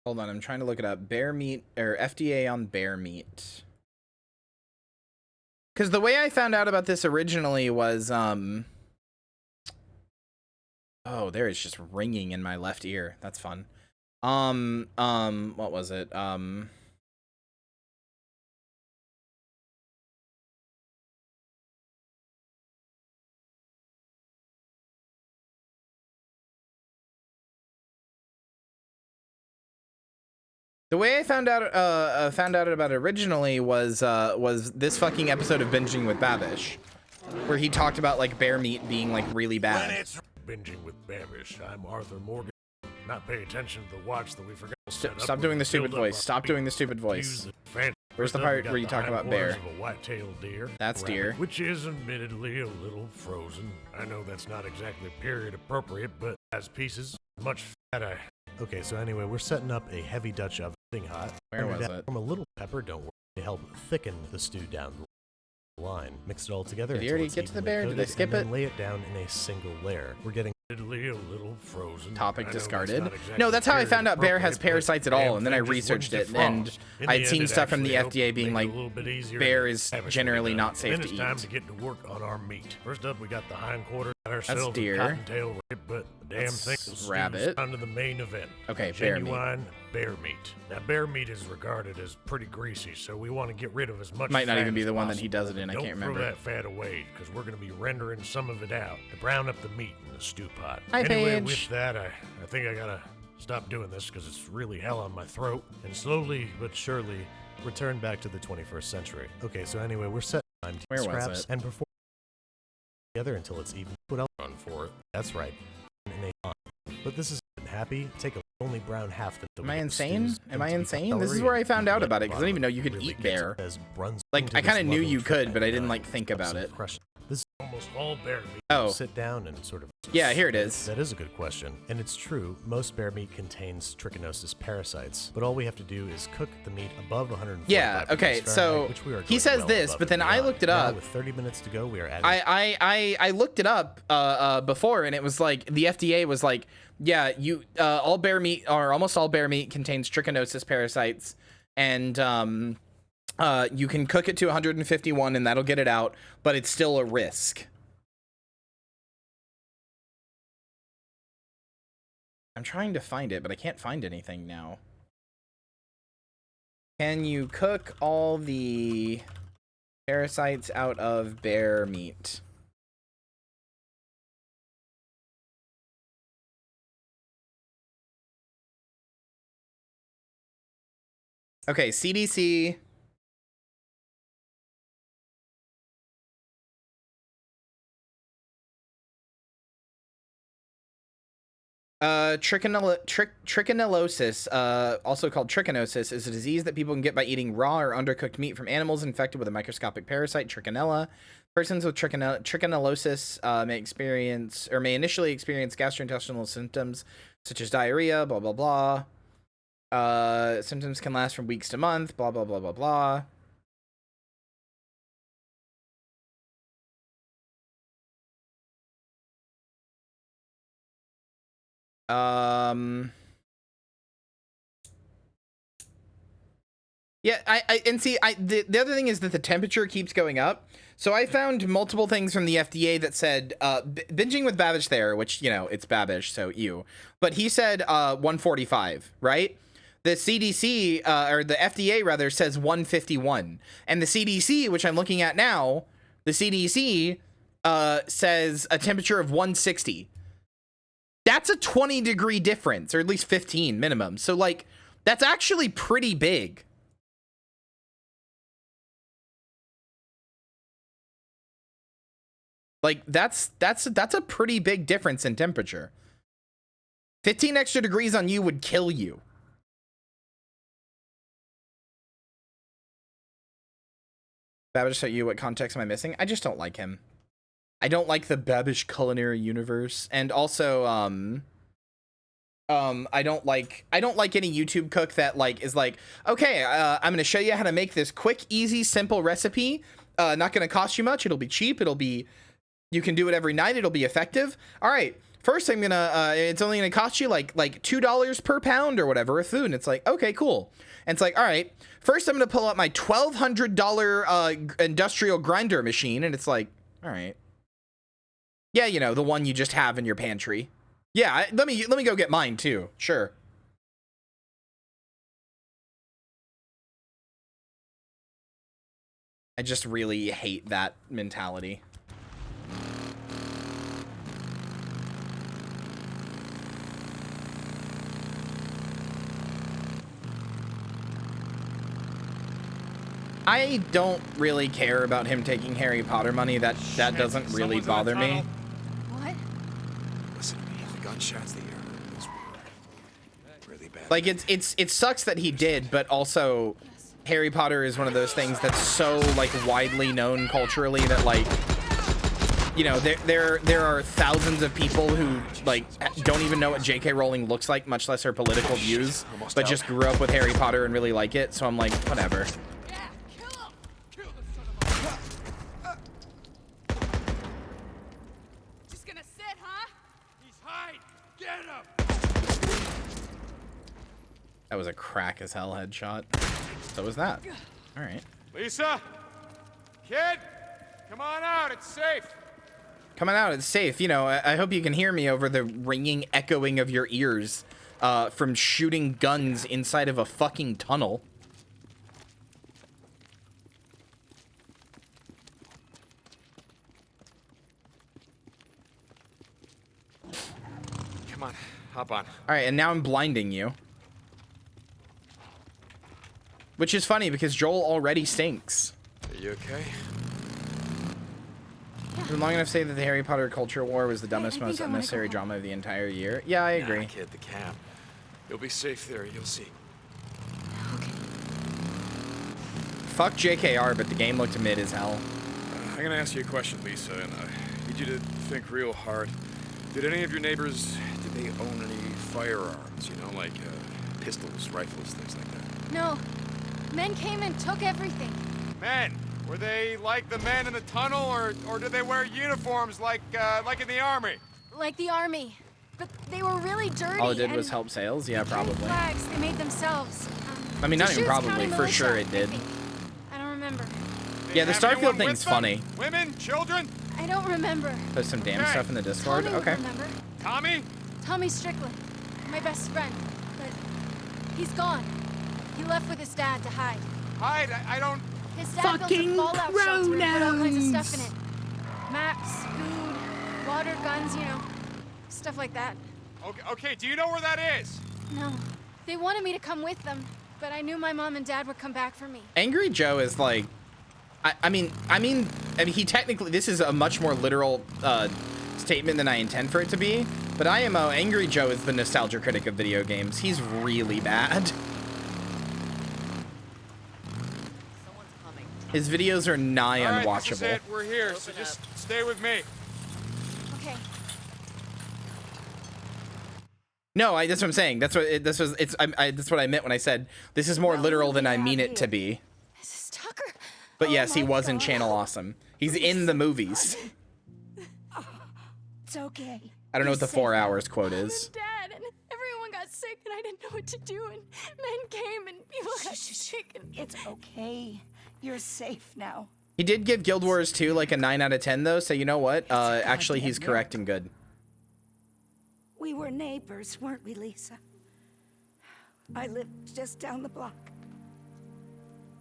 Hold on, I'm trying to look it up. Bear meat, or FDA on bear meat. Because the way I found out about this originally was, oh, there is just ringing in my left ear. That's fun. What was it? The way I found out about it originally was this fucking episode of Binging with Babish, where he talked about like bear meat being like really bad. When it's Binging with Babish, I'm Arthur Morgan. Not pay attention to the watch that we forgot to set up. Stop doing the stupid voice. Stop doing the stupid voice. Where's the part where you talk about bear? A white-tailed deer. That's deer. Which is admittedly a little frozen. I know that's not exactly period appropriate, but as pieces, much fat. Okay, so anyway, we're setting up a heavy Dutch oven, thing hot. Where was it? From a little pepper, don't worry, to help thicken the stew down the line. Mix it all together. Did you already get to the bear? Did I skip it? Lay it down in a single layer. We're getting a little frozen. Topic discarded. No, that's how I found out bear has parasites at all, and then I researched it, and I'd seen stuff from the FDA being like, bear is generally not safe to eat. It's time to get to work on our meat. First up, we got the hindquarters. That's deer. Cottontail rib, but the damn thing rabbit. Onto the main event. Okay, bear meat. Genuine bear meat. Now, bear meat is regarded as pretty greasy, so we want to get rid of as much. Might not fat even be as the one that possible. he does it in. I can't remember. Don't throw that fat away, because we're going to be rendering some of it out to brown up the meat in the stew pot. Hi, anyway, Paige. with that, I think I gotta stop doing this because it's really hell on my throat, and slowly but surely return back to the 21st century. Okay, so anyway, we're set. Where was it? And before together until it's even. What else on for it? That's right. But this is happy. Take a only brown half the. Am I insane? Am I insane? This is where I found out about it, because I didn't even know you could eat bear. Like, I kind of knew you could, but I didn't, like, think about it. This is almost all bear meat. Oh. Sit down and sort of... Yeah, here it is. That is a good question. And it's true, most bear meat contains trichinosis parasites, but all we have to do is cook the meat above 145 Yeah, okay, degrees so Fahrenheit, which we are he going says well this, above but then and I beyond. looked it Now, up. with 30 minutes to go, we are adding... I looked it up before, and it was like, the FDA was like, yeah, you all bear meat, or almost all bear meat, contains trichinosis parasites, and you can cook it to 151 and that'll get it out, but it's still a risk. I'm trying to find it, but I can't find anything now. Can you cook all the parasites out of bear meat? Okay, CDC. Trichinosis, also called trichinosis, is a disease that people can get by eating raw or undercooked meat from animals infected with a microscopic parasite, trichinella. Persons with trichinosis may initially experience gastrointestinal symptoms such as diarrhea, blah, blah, blah. Symptoms can last from weeks to months, blah, blah, blah, blah, blah. Yeah, the other thing is that the temperature keeps going up. So I found multiple things from the FDA that said, binging with Babish there, which, you know, it's Babish, so ew. But he said 145, right? The CDC, or the FDA rather, says 151. And the CDC, which I'm looking at now, the CDC says a temperature of 160. That's a 20-degree difference, or at least 15 minimum. So, like, that's actually pretty big. Like, that's a pretty big difference in temperature. 15 extra degrees on you would kill you. Babish, so you, what context am I missing? I just don't like him. I don't like the Babish culinary universe, and also I don't like any YouTube cook that like is like, okay, I'm gonna show you how to make this quick, easy, simple recipe. Not gonna cost you much. It'll be cheap. You can do it every night. It'll be effective. All right. First, I'm gonna it's only gonna cost you like $2 per pound or whatever of food. And it's like, okay, cool. And it's like, all right. First, I'm gonna pull out my $1,200 industrial grinder machine, and it's like, all right. Yeah, you know, the one you just have in your pantry. Yeah, let me go get mine too. Sure. I just really hate that mentality. I don't really care about him taking Harry Potter money. That doesn't really bother me. What? Listen to me. The gunshots that you heard, those were really bad. Like, it sucks that he did, but also Harry Potter is one of those things that's so like widely known culturally that, like, you know, there are thousands of people who like don't even know what J.K. Rowling looks like, much less her political views, but just grew up with Harry Potter and really like it. So I'm like, whatever. That was a crack as hell headshot. So was that. All right. Lisa? Kid? Come on out, it's safe. Coming out, it's safe. You know, I hope you can hear me over the ringing, echoing of your ears from shooting guns inside of a fucking tunnel. Come on, hop on. All right, and now I'm blinding you. Which is funny because Joel already stinks. Are you okay? been long enough to say that the Harry Potter culture war was the dumbest, think most I wanna unnecessary go drama of the entire year. Yeah, I agree. Nah, kid, the camp. You'll be safe there, you'll see. Okay. Fuck JKR, but the game looked mid as hell. I'm gonna ask you a question, Lisa, and I need you to think real hard. Did any of your neighbors, did they own any firearms, you know, like pistols, rifles, things like that? No. Men came and took everything. Men, were they like the men in the tunnel, or did they wear uniforms like in the army? Like the army. But they were really dirty. All it did and was help sales? Yeah, they carried probably. flags they made themselves. I mean, not even Deschutes probably, County for militia, sure it did. I think. I don't remember. Did Yeah, the they have anyone Starfield with thing's them? funny. Women, children? I don't remember. There's some damn Okay. stuff in the Discord. Tommy would Okay. remember. Tommy? Tommy Strickland, my best friend. But he's gone. He left with his dad to hide. Hide? I don't... His dad built a fallout shelter and put all kinds of stuff in it. Maps, food, water, guns, you know, stuff like that. Okay, do you know where that is? No. They wanted me to come with them, but I knew my mom and dad would come back for me. Angry Joe is like, I mean, he technically, this is a much more literal statement than I intend for it to be, but IMO, Angry Joe is the nostalgia critic of video games. He's really bad. His videos are nigh All right, this is unwatchable. it. We're here, so just stay with me. Okay. No, that's what I'm saying. That's what that's what I meant when I said this is more literal than I mean it to be. Mrs. Tucker. But Oh yes, he my was in God. Channel Awesome. He's in the movies. It's okay. I don't know what the 4 hours quote Mom is. and Dad, and everyone got sick, and I didn't know what to do, and men came, and people got sick, and... It's okay. You're safe now. He did give Guild Wars 2 like a 9 out of 10 though, so you know what? Actually, he's goddamn correct and good. We were neighbors, weren't we, Lisa? I lived just down the block.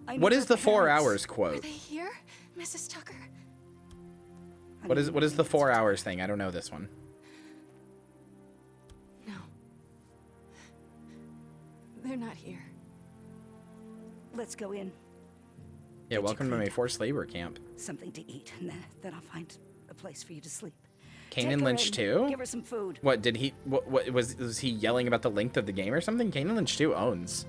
I What knew is her the 4 parents. hours Are quote? they here, Mrs. Tucker? What is the 4 hours thing? I don't know this one. No. They're not here. Let's go in. Yeah, welcome to my forced labor camp. Something to eat, and then I'll find a place for you to sleep. Kane Take and her Lynch in. 2? Give her some food. What did he? What was he yelling about the length of the game or something? Kane and Lynch 2 owns.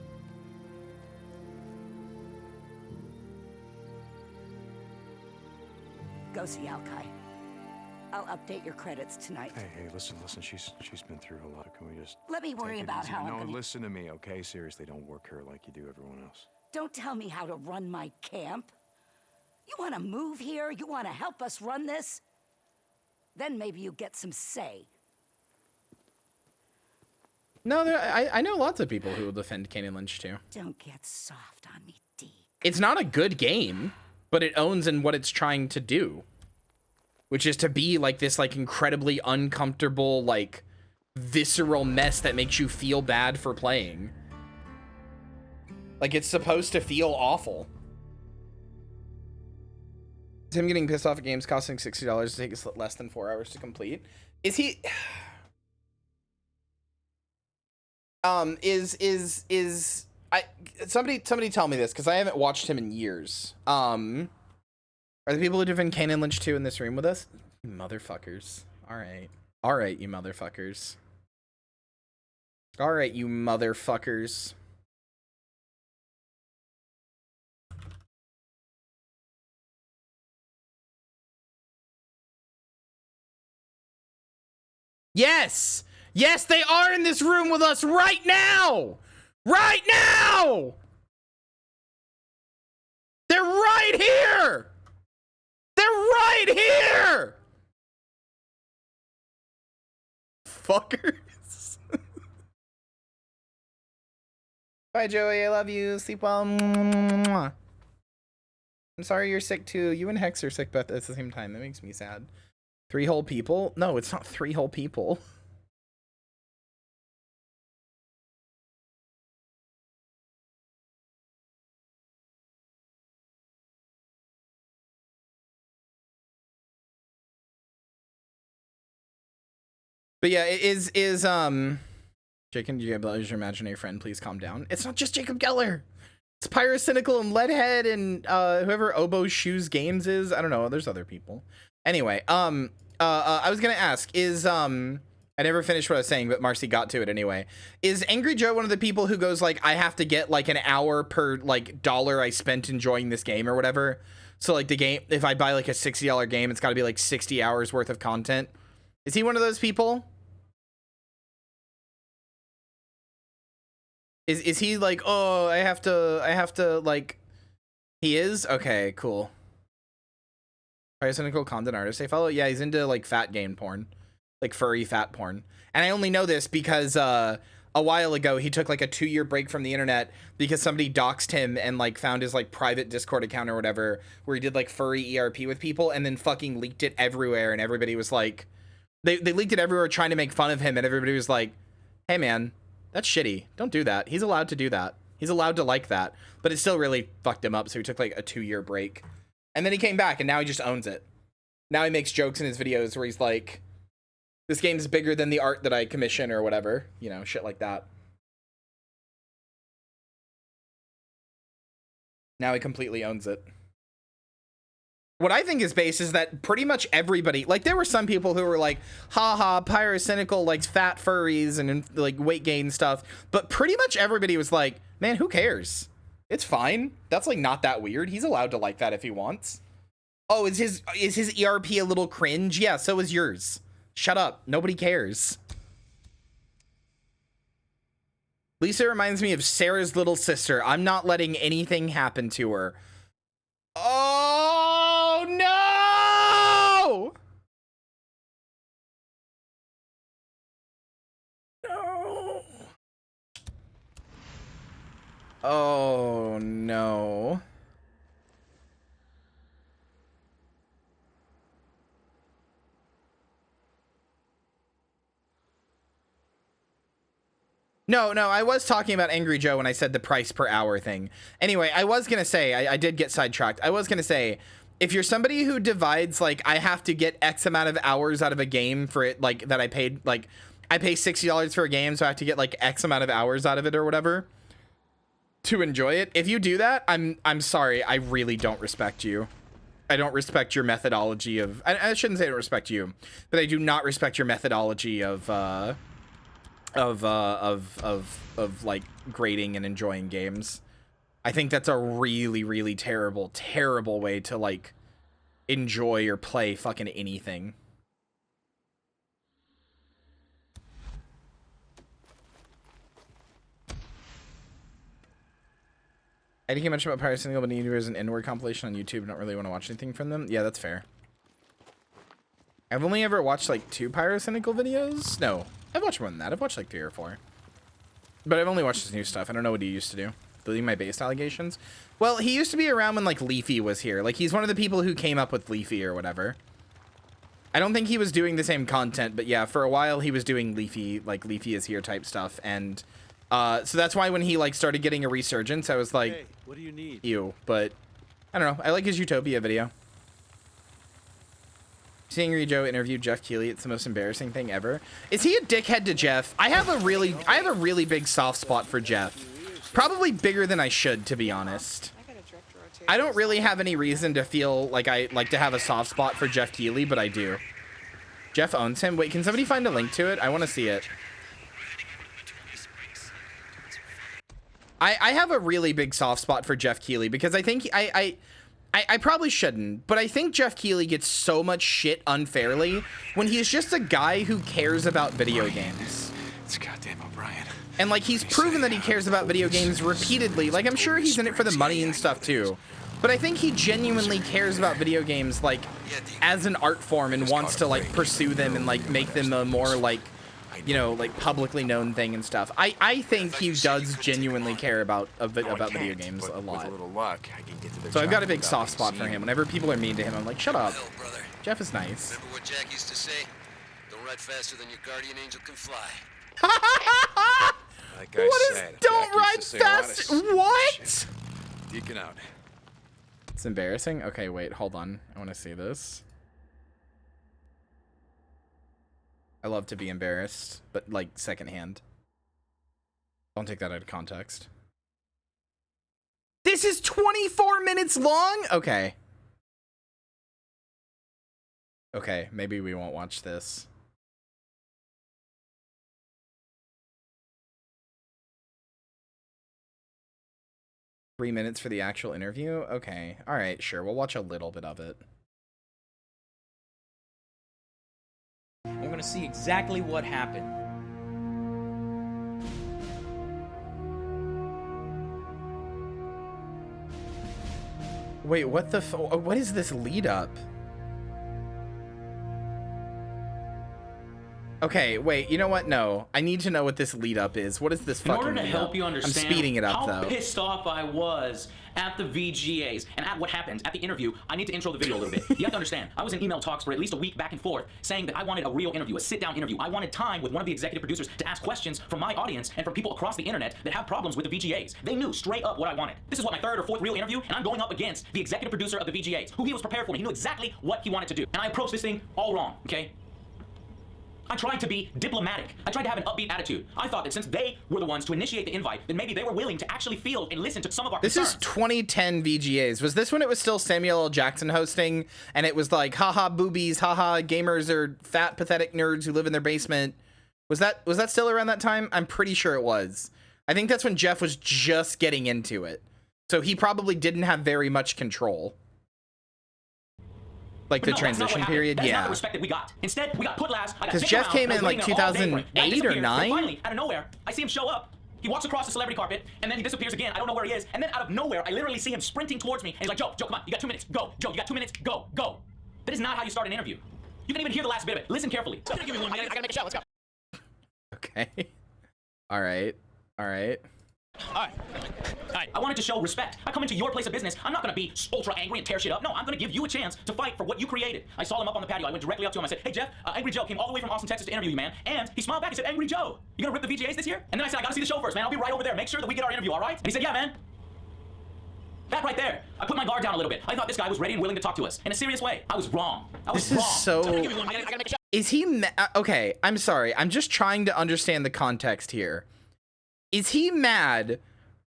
Go see Alkai. I'll update your credits tonight. Hey, listen. She's been through a lot. Can we just Let me worry take it about easy? how I'm No, gonna... listen to me, okay? Seriously, don't work her like you do everyone else. Don't tell me how to run my camp. You want to move here? You want to help us run this? Then maybe you get some say. No, I know lots of people who will defend Kane and Lynch 2. Don't get soft on me, Deke. It's not a good game, but it owns in what it's trying to do, which is to be like this like incredibly uncomfortable, like visceral mess that makes you feel bad for playing. Like it's supposed to feel awful. Is him getting pissed off at games costing $60 to take us less than 4 hours to complete? Is he? Somebody tell me this because I haven't watched him in years. Are the people who defend Kane and Lynch 2 in this room with us? You motherfuckers. All right, you motherfuckers. All right, you motherfuckers. Yes! Yes, they are in this room with us right now! Right now! They're right here! They're right here! Fuckers. Bye, Joey. I love you. Sleep well. Mwah. I'm sorry you're sick too. You and Hex are sick, but at the same time. That makes me sad. 3 whole people? No, it's not 3 whole people. But yeah, it is Jacob, do you have your imaginary friend? Please calm down. It's not just Jacob Geller. It's Pyrocynical and Leadhead and whoever Oboe Shoes Games is. I don't know. There's other people. Anyway, I was gonna ask, is I never finished what I was saying, but Marcy got to it anyway. Is Angry Joe one of the people who goes like, I have to get like an hour per like dollar I spent enjoying this game or whatever? So like the game, if I buy like a $60 game, it's got to be like 60 hours worth of content. Is he one of those people? Is he like, oh, I have to like, he is? Okay, cool. Cynical content artist I follow? Yeah, he's into like fat game porn. Like furry fat porn. And I only know this because a while ago he took like a 2-year break from the internet because somebody doxed him and like found his like private Discord account or whatever where he did like furry ERP with people and then fucking leaked it everywhere, and everybody was like, they leaked it everywhere trying to make fun of him, and everybody was like, hey man, that's shitty, don't do that. He's allowed to do that, he's allowed to like that. But it still really fucked him up, so he took like a 2-year break, and then he came back and now he just owns it. Now he makes jokes in his videos where he's like, this game's bigger than the art that I commission or whatever, you know, shit like that. Now he completely owns it. What I think is base is that pretty much everybody, like there were some people who were like, haha, pyrocynical likes fat furries and like weight gain stuff, but pretty much everybody was like, man, who cares? It's fine. That's like not that weird. He's allowed to like that if he wants. Oh, is his ERP a little cringe? Yeah, so is yours. Shut up. Nobody cares. Lisa reminds me of Sarah's little sister. I'm not letting anything happen to her. Oh, no! No. Oh, no. No, I was talking about Angry Joe when I said the price per hour thing. Anyway, I was going to say, I did get sidetracked. I was going to say, if you're somebody who divides, like, I have to get X amount of hours out of a game for it, like, that I paid, like, I pay $60 for a game, so I have to get, like, X amount of hours out of it or whatever to enjoy it. If you do that, I'm sorry. I really don't respect you. I don't respect your methodology of, I shouldn't say I don't respect you, but I do not respect your methodology of like grading and enjoying games. I think that's a really, really terrible way to like enjoy or play fucking anything. I didn't hear much about Pyrocynical, but there's an N-word compilation on YouTube. I don't really want to watch anything from them. Yeah, that's fair. I've only ever watched like 2 Pyrocynical videos. No, I've watched more than that. I've watched like 3 or 4. But I've only watched his new stuff. I don't know what he used to do. Deleting my base allegations. Well, he used to be around when like Leafy was here. Like he's one of the people who came up with Leafy or whatever. I don't think he was doing the same content, but yeah, for a while he was doing Leafy, like Leafy is here type stuff. And so that's why when he like started getting a resurgence, I was like, hey, what do you need? Ew. But I don't know. I like his Utopia video. Angry Joe interviewed Jeff Keighley. It's the most embarrassing thing ever. Is he a dickhead to Jeff? I have a really big soft spot for Jeff. Probably bigger than I should, to be honest. I don't really have any reason to feel like I like to have a soft spot for Jeff Keighley, but I do. Jeff owns him. Wait, can somebody find a link to it? I want to see it. I have a really big soft spot for Jeff Keighley because I think I probably shouldn't, but I think Jeff Keighley gets so much shit unfairly when he's just a guy who cares about video games. It's goddamn O'Brien. And like he's proven that he cares about video games repeatedly. Like I'm sure he's in it for the money and stuff too. But I think he genuinely cares about video games like as an art form and wants to like pursue them and like make them a more like, you know, like publicly known thing and stuff. I think he does genuinely care about video games a lot. So I've got a big soft spot for him. Whenever people are mean to him, I'm like, shut up. Jeff is nice. Remember what Jack used to say? Don't ride faster than your guardian angel can fly. Like what is don't ride fast? What? Deacon out. It's embarrassing. Okay, wait, hold on. I want to see this. I love to be embarrassed, but like secondhand. Don't take that out of context. This is 24 minutes long? Okay. Okay, maybe we won't watch this. $3 minutes for the actual interview? Okay, alright, sure. We'll watch a little bit of it. We're gonna see exactly what happened. Wait, what the what is this lead up? Okay, wait, you know what? No. I need to know what this lead up is. What is this fucking lead up? In order to help you understand I'm speeding it up, how though. pissed off I was at the VGAs and at what happened at the interview, I need to intro the video a little bit. You have to understand, I was in email talks for at least a week back and forth saying that I wanted a real interview, a sit-down interview. I wanted time with one of the executive producers to ask questions from my audience and from people across the internet that have problems with the VGAs. They knew straight up what I wanted. This is what, my third or fourth real interview, and I'm going up against the executive producer of the VGAs, who he was prepared for me. He knew exactly what he wanted to do. And I approached this thing all wrong, okay? I tried to be diplomatic. I tried to have an upbeat attitude. I thought that since they were the ones to initiate the invite, then maybe they were willing to actually field and listen to some of our concerns. This is 2010 VGAs. Was this when it was still Samuel L. Jackson hosting, and it was like, haha, boobies, haha, gamers are fat, pathetic nerds who live in their basement? Was that still around that time? I'm pretty sure it was. I think that's when Jeff was just getting into it. So he probably didn't have very much control. Like the transition period, that's yeah. Not the respect that we got. Instead, we got put last. Because Jeff came in like 2008 or 9. Finally, out of nowhere, I see him show up. He walks across the celebrity carpet, and then he disappears again. I don't know where he is. And then out of nowhere, I literally see him sprinting towards me. And he's like, Joe, come on, you got 2 minutes. Go, Joe, you got 2 minutes. Go, go. That is not how you start an interview. You can even hear the last bit of it. Listen carefully. Give me 1 minute. I gotta make a show. Let's go. Okay. All right. All right. All right. I wanted to show respect. I come into your place of business. I'm not going to be ultra angry and tear shit up. No, I'm going to give you a chance to fight for what you created. I saw him up on the patio. I went directly up to him. I said, hey, Jeff, Angry Joe came all the way from Austin, Texas to interview you, man. And he smiled back and said, Angry Joe, you going to rip the VGAs this year? And then I said, I got to see the show first, man. I'll be right over there. Make sure that we get our interview, all right? And he said, yeah, man. That right there. I put my guard down a little bit. I thought this guy was ready and willing to talk to us in a serious way. I was wrong. This is so... Is he... Okay, I'm sorry. I'm just trying to understand the context here. Is he mad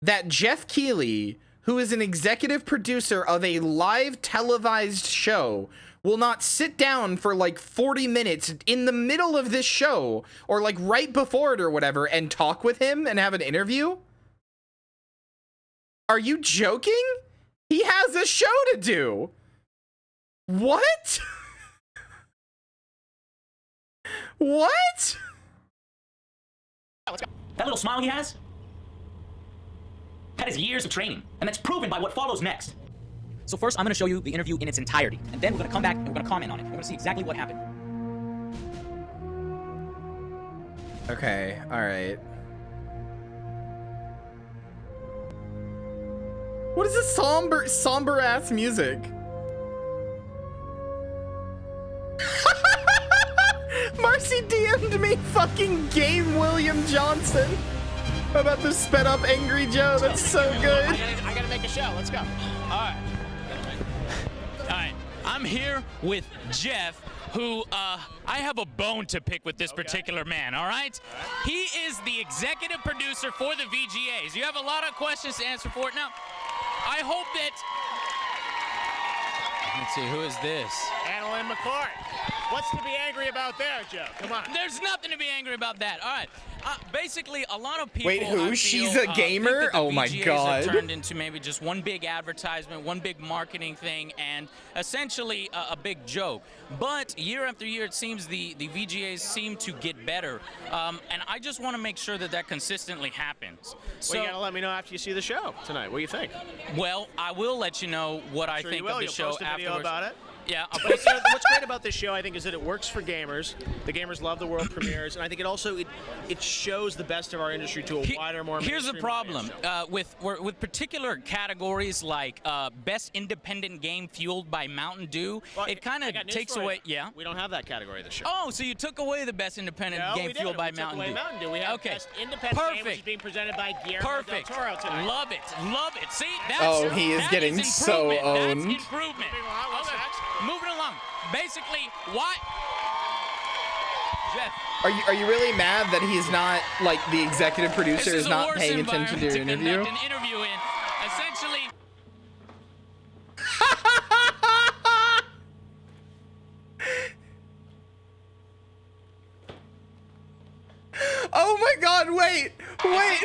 that Jeff Keighley, who is an executive producer of a live televised show, will not sit down for like 40 minutes in the middle of this show or like right before it or whatever and talk with him and have an interview? Are you joking? He has a show to do. What? What? That little smile he has? That is years of training, and that's proven by what follows next. So first, I'm going to show you the interview in its entirety, and then we're going to come back and we're going to comment on it. We're going to see exactly what happened. Okay, all right. What is this somber ass music? Marcy DM'd me fucking Game William Johnson about the sped up Angry Joe. That's so good. I gotta make a show. Let's go. All right. I'm here with Jeff, who I have a bone to pick with this particular man. All right. He is the executive producer for the VGAs. You have a lot of questions to answer for it now. I hope that. Let's see, who is this? Annalyn McCourt. What's to be angry about there, Joe? Come on. There's nothing to be angry about that. All right. Basically, a lot of people. Wait, who? I feel, She's a gamer? Oh my VGAs god. have turned into maybe just one big advertisement, one big marketing thing, and essentially a big joke. But year after year, it seems the VGAs seem to get better, and I just want to make sure that that consistently happens. So you gotta let me know after you see the show tonight. What do you think? Well, I will let you know what I think of the You'll show post a video afterwards. about it. Yeah, But what's great about this show, I think, is that it works for gamers. The gamers love the world premieres, and I think it also it shows the best of our industry to a wider, more. Here's the problem with particular categories like best independent game fueled by Mountain Dew. Well, it kind of takes away. Yeah. We don't have that category this show. Oh, so you took away the best independent game fueled by Mountain Dew. We have best independent game, which is being presented by Guillermo del Toro tonight. Love it, love it. See, that's he is getting so owned. That's improvement. Moving along. Basically, why? Jeff. Are you really mad that he's not, like, the executive producer is not paying attention to your interview? An interview in. Essentially. Wait.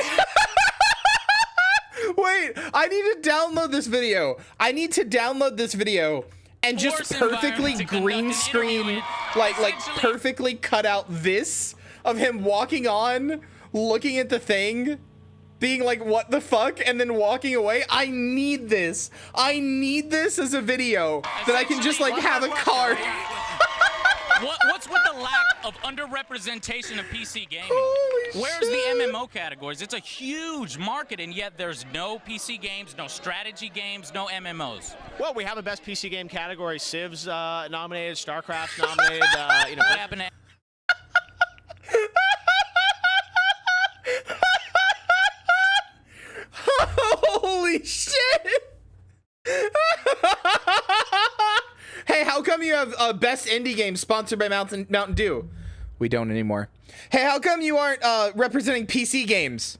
Wait, I need to download this video. I need to download this video and just perfectly green screen, like perfectly cut out this of him walking on, looking at the thing, being like, what the fuck, and then walking away. I need this. I need this as a video that I can just like have a card. What's with the lack of underrepresentation of PC gaming? Where's the MMO categories? It's a huge market, and yet there's no PC games, no strategy games, no MMOs. Well, we have a best PC game category. Civ's nominated, StarCraft's nominated. You know, what happened to Holy shit! Hey, how come you have best indie game sponsored by Mountain Dew? We don't anymore. Hey, how come you aren't representing PC games?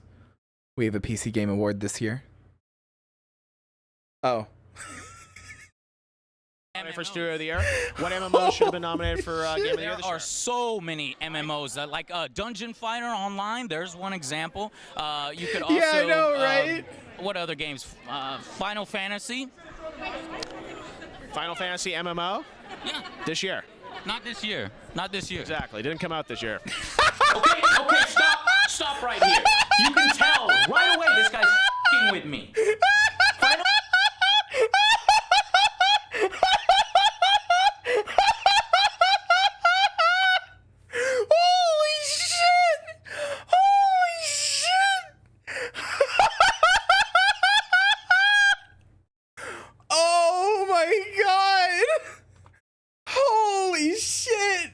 We have a PC game award this year. Oh. For Studio of the Year. What MMO should have been nominated for Game of the Year this year? There are so many MMOs, like Dungeon Fighter Online. There's one example. You could also. Yeah, I know, right? What other games? Final Fantasy. Final Fantasy MMO? Yeah. This year. Not this year. Not this year. Exactly. Didn't come out this year. Okay, stop right here. You can tell right away this guy's f***ing with me. Final Holy shit! Holy shit! Oh my god! Holy shit!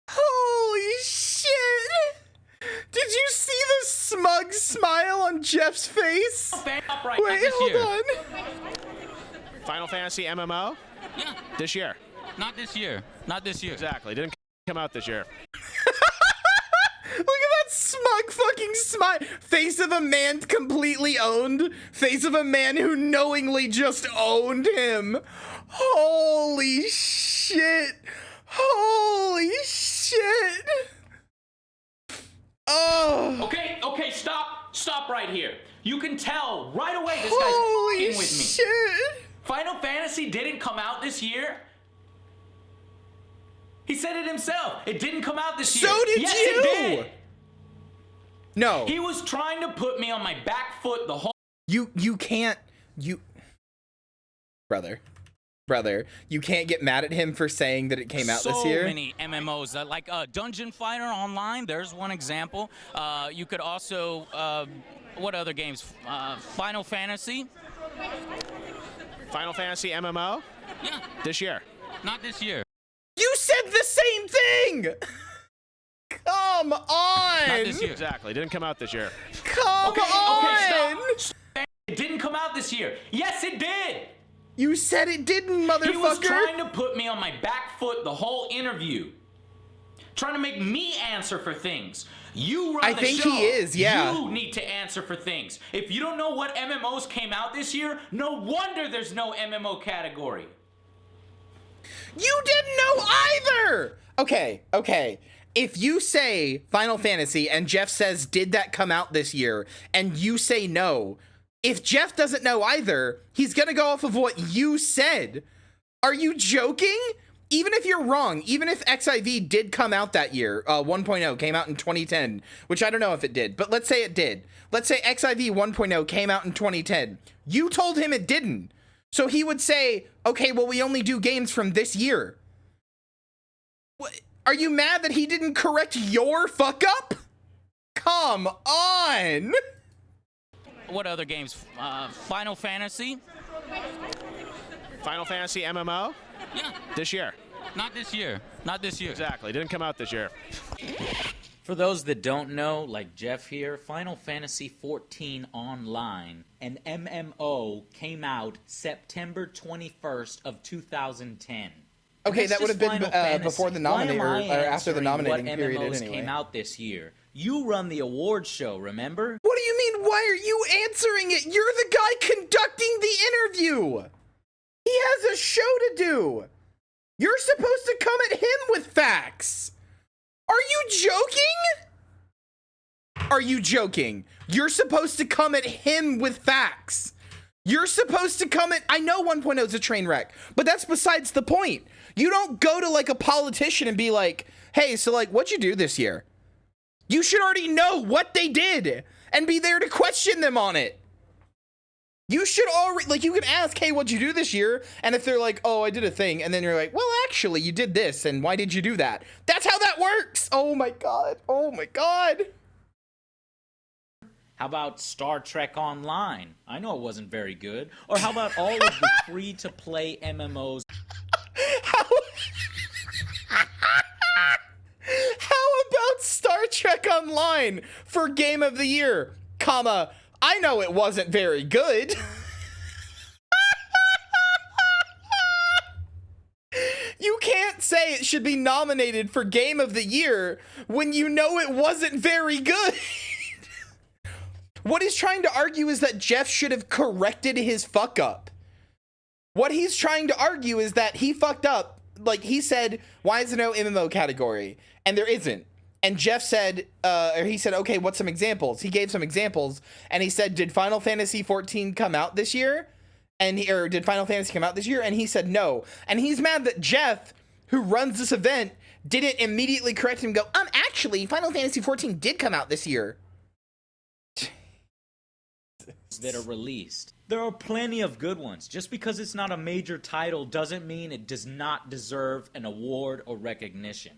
Holy shit! Did you see the smug smile on Jeff's face? Wait, hold on. Final Fantasy MMO? Yeah. This year. Not this year. Not this year. Exactly. Didn't come out this year. Look at that smug fucking smile. Face of a man completely owned. Face of a man who knowingly just owned him. Holy shit. Holy shit. Oh. Okay, stop right here. You can tell right away this Holy guy's f***ing with me. shit. Final Fantasy didn't come out this year. He said it himself. It didn't come out this year. So did yes, you. It did. No. He was trying to put me on my back foot the whole. You can't. Brother, you can't get mad at him for saying that it came out this year. So many MMOs, like Dungeon Fighter Online. There's one example. You could also, what other games? Final Fantasy. Final Fantasy MMO? Yeah. This year. Not this year. You said the same thing! Come on! Not this year. Exactly. Didn't come out this year. Come on! Okay, stop. It didn't come out this year. Yes, it did. You said it didn't, motherfucker! He was trying to put me on my back foot the whole interview. Trying to make me answer for things. You run the show. I think he is, yeah. You need to answer for things. If you don't know what MMOs came out this year, no wonder there's no MMO category. You didn't know either! Okay. If you say Final Fantasy and Jeff says, did that come out this year? And you say no. If Jeff doesn't know either, he's gonna go off of what you said. Are you joking? Even if you're wrong, even if XIV did come out that year, 1.0 came out in 2010, which I don't know if it did, but let's say it did. Let's say XIV 1.0 came out in 2010. You told him it didn't. So he would say, okay, well, we only do games from this year. What? Are you mad that he didn't correct your fuck up? Come on. What other games? Final Fantasy. Final Fantasy MMO? Yeah. This year. Not this year. Not this year. Exactly. Didn't come out this year. For those that don't know, like Jeff here, Final Fantasy XIV Online, an MMO, came out September 21st of 2010. Okay, that would have been before the nominator, or after the nominating period MMOs anyway. came out this year. You run the award show, remember? What do you mean, why are you answering it? You're the guy conducting the interview. He has a show to do. You're supposed to come at him with facts. Are you joking? Are you joking? You're supposed to come at him with facts. You're supposed to come at, I know 1.0 is a train wreck, but that's besides the point. You don't go to like a politician and be like, hey, so like, what'd you do this year? You should already know what they did and be there to question them on it. You should already, like, you can ask, hey, what'd you do this year? And if they're like, oh, I did a thing. And then you're like, well, actually, you did this. And why did you do that? That's how that works. Oh my God. Oh my God. How about Star Trek Online? I know it wasn't very good. Or how about all of the free-to-play MMOs? How about Star Trek Online for Game of the Year, comma, I know it wasn't very good. You can't say it should be nominated for Game of the Year when you know it wasn't very good. What he's trying to argue is that Jeff should have corrected his fuck up. What he's trying to argue is that he fucked up. Like, he said, why is there no MMO category? And there isn't. And Jeff said, or he said, okay, what's some examples? He gave some examples, and he said, did Final Fantasy 14 come out this year? Or did Final Fantasy come out this year? And he said no. And he's mad that Jeff, who runs this event, didn't immediately correct him and go, actually, Final Fantasy 14 did come out this year. That are released. There are plenty of good ones. Just because it's not a major title doesn't mean it does not deserve an award or recognition.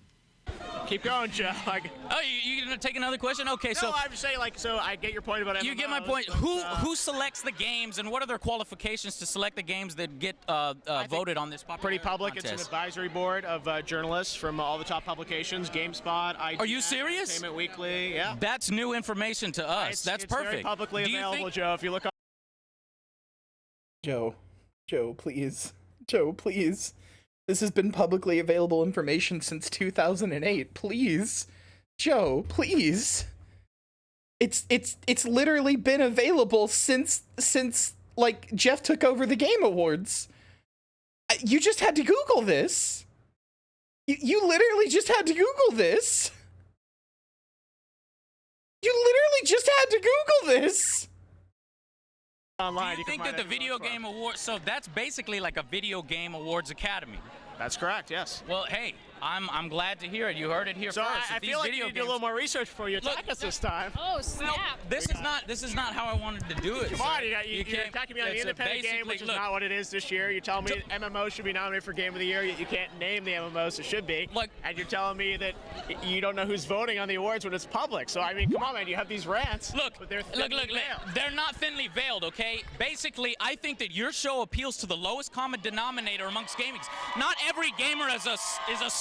Keep going, Joe. Oh, you gonna take another question? Okay, no, I'm just saying, like, so I get your point about MMOs. You get my point. Who selects the games, and what are their qualifications to select the games that get voted on this pretty public. contest? It's an advisory board of journalists from all the top publications, GameSpot, IGN, Are you serious? Entertainment Weekly. Yeah, that's new information to us. That's it's perfect. Very publicly available, Joe. If you look up. Joe, please. Joe, please. This has been publicly available information since 2008. Please. Joe, please. It's literally been available since like Jeff took over the Game Awards. You just had to Google this. You literally just had to Google this. You literally just had to Google this. Online, do you think that the Video Game Awards, so that's basically like a Video Game Awards Academy? That's correct, yes. Well, hey, I'm glad to hear it. You heard it here first. I feel like you need to do a little more research before you attack us this time. Oh, snap. This is not how I wanted to do it. Come on, you're attacking me on the independent game, which is not what it is this year. You're telling me MMO should be nominated for Game of the Year, yet you can't name the MMOs it should be. And you're telling me that you don't know who's voting on the awards when it's public. So, I mean, come on, man, you have these rants. Look, they're not thinly veiled, okay? Basically, I think that your show appeals to the lowest common denominator amongst gamings. Not every gamer is a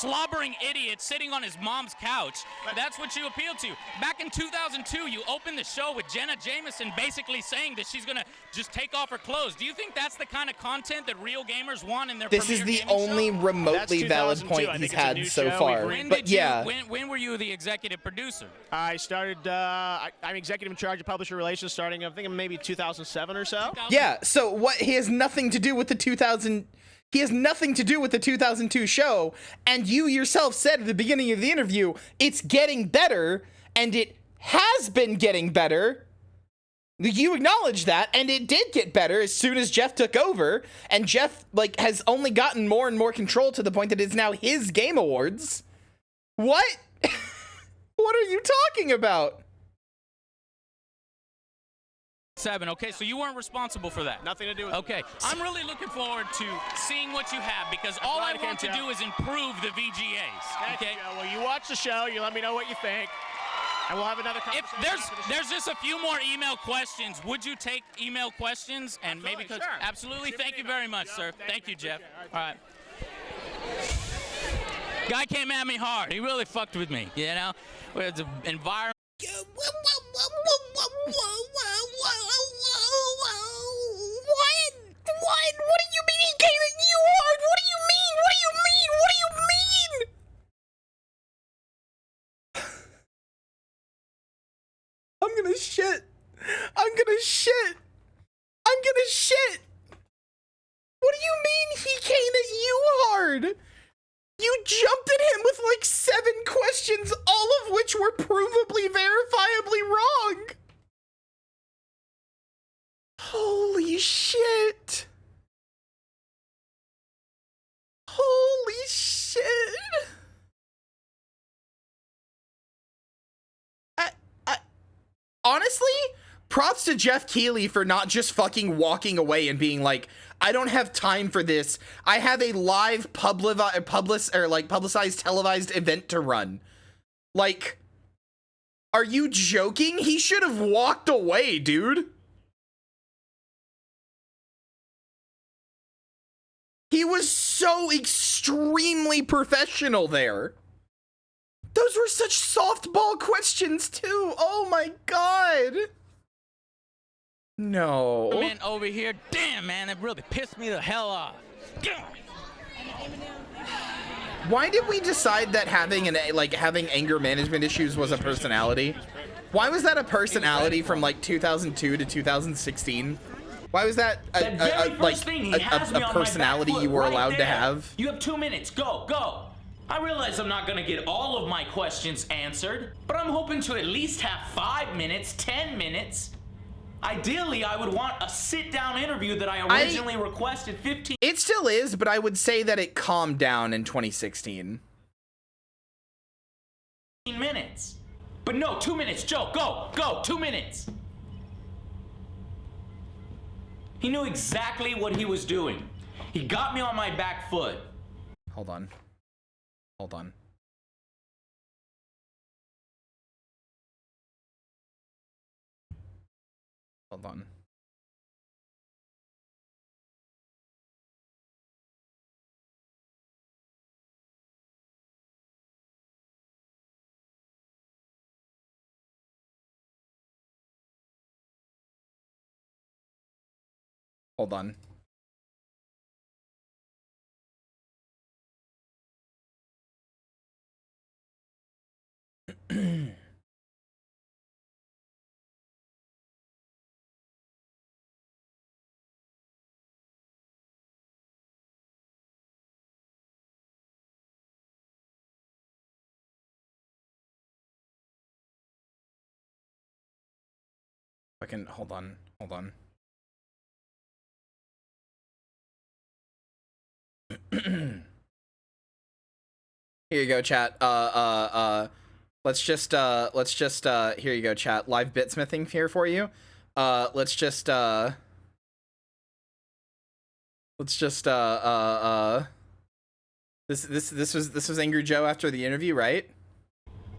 slobbering idiot sitting on his mom's couch. That's what you appeal to. Back in 2002, you opened the show with Jenna Jameson basically saying that she's gonna just take off her clothes. Do you think that's the kind of content that real gamers want in their This is the only remotely valid point he's had so far. When were you the executive producer? I started, I'm executive in charge of publisher relations starting, I think maybe 2007 or so. Yeah, so what, he has nothing to do with the 2002 show, and you yourself said at the beginning of the interview, it's getting better, and it has been getting better. You acknowledge that, and it did get better as soon as Jeff took over, and Jeff, like, has only gotten more and more control to the point that it's now his Game Awards. What? What are you talking about? 7. Okay, so you weren't responsible for that. Nothing to do with it. Okay, I'm really looking forward to seeing what you have because all I want to do is improve the VGAs. Okay. Well, you watch the show. You let me know what you think, and we'll have another conversation. If there's just a few more email questions. Would you take email questions and maybe? Sure. Absolutely. Thank you very much, sir. Thank you, Jeff. All right. Guy came at me hard. He really fucked with me. You know, it's an environment. What do you mean he came at you hard? What do you mean? What do you mean? What do you mean? I'm gonna shit. I'm gonna shit. I'm gonna shit. What do you mean he came at you hard? You jumped at him with like 7 questions, all of which which were provably, verifiably wrong. Holy shit. Holy shit. Honestly, props to Jeff Keighley for not just fucking walking away and being like, I don't have time for this. I have a live publicized televised event to run. Like, are you joking? He should have walked away, dude. He was so extremely professional there. Those were such softball questions too. Oh my god. No. Man over here, damn man, that really pissed me the hell off. Why did we decide that having anger management issues was a personality? Why was that a personality from like 2002 to 2016? Why was that a personality you were allowed to have? You have 2 minutes. Go. I realize I'm not gonna get all of my questions answered, but I'm hoping to at least have 5 minutes, 10 minutes. Ideally, I would want a sit-down interview that I originally requested 15. It still is, but I would say that it calmed down in 2016. Minutes. But no, 2 minutes, Joe, go, 2 minutes. He knew exactly what he was doing. He got me on my back foot. Hold on. Hold on. Hold on. Hold on. Hold on. Here you go, chat. Let's just here you go, chat. Live bitsmithing here for you. This was Angry Joe after the interview, right?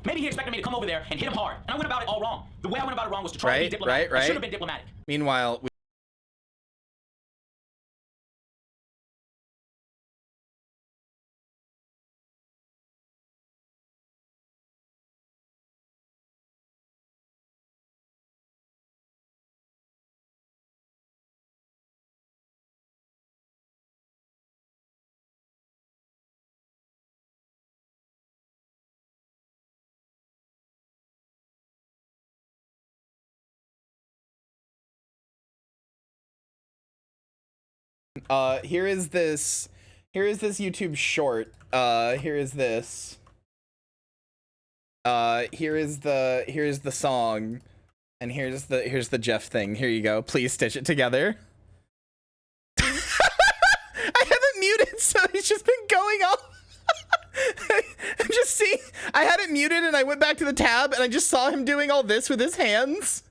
Maybe he expected me to come over there and hit him hard, and I went about it all wrong. The way I went about it wrong was to try to be diplomatic. I should have been diplomatic. Meanwhile, here is this YouTube short. Here is the song, and here's the Jeff thing. Here you go. Please stitch it together. I haven't muted, so it's just been going off. I'm just seeing. I had it muted, and I went back to the tab, and I just saw him doing all this with his hands.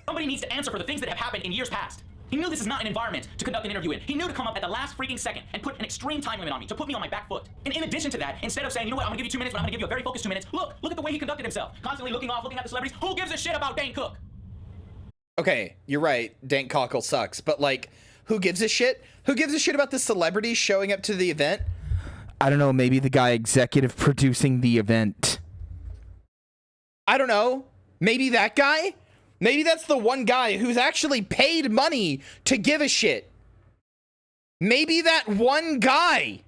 Somebody needs to answer for the things that have happened in years past. He knew this is not an environment to conduct an interview in. He knew to come up at the last freaking second and put an extreme time limit on me, to put me on my back foot. And in addition to that, instead of saying, you know what, I'm gonna give you 2 minutes, but I'm gonna give you a very focused 2 minutes, look at the way he conducted himself. Constantly looking off, looking at the celebrities. Who gives a shit about Dane Cook? Okay, you're right. Dank Cockle sucks, but like, who gives a shit? Who gives a shit about the celebrities showing up to the event? I don't know, maybe the guy executive producing the event. I don't know. Maybe that guy? Maybe that's the one guy who's actually paid money to give a shit. Maybe that one guy.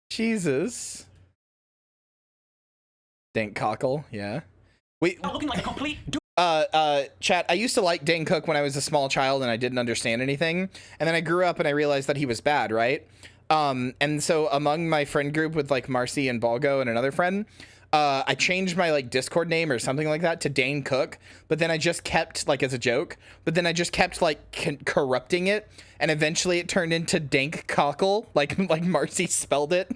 Jesus. Dank Cockle, yeah. Wait. Looking like a complete Chat, I used to like Dane Cook when I was a small child and I didn't understand anything. And then I grew up and I realized that he was bad, right? And so among my friend group with like Marcy and Balgo and another friend, I changed my like Discord name or something like that to Dane Cook, but then I just kept like as a joke, but then I just kept like corrupting it. And eventually it turned into Dank Cockle, like Marcy spelled it.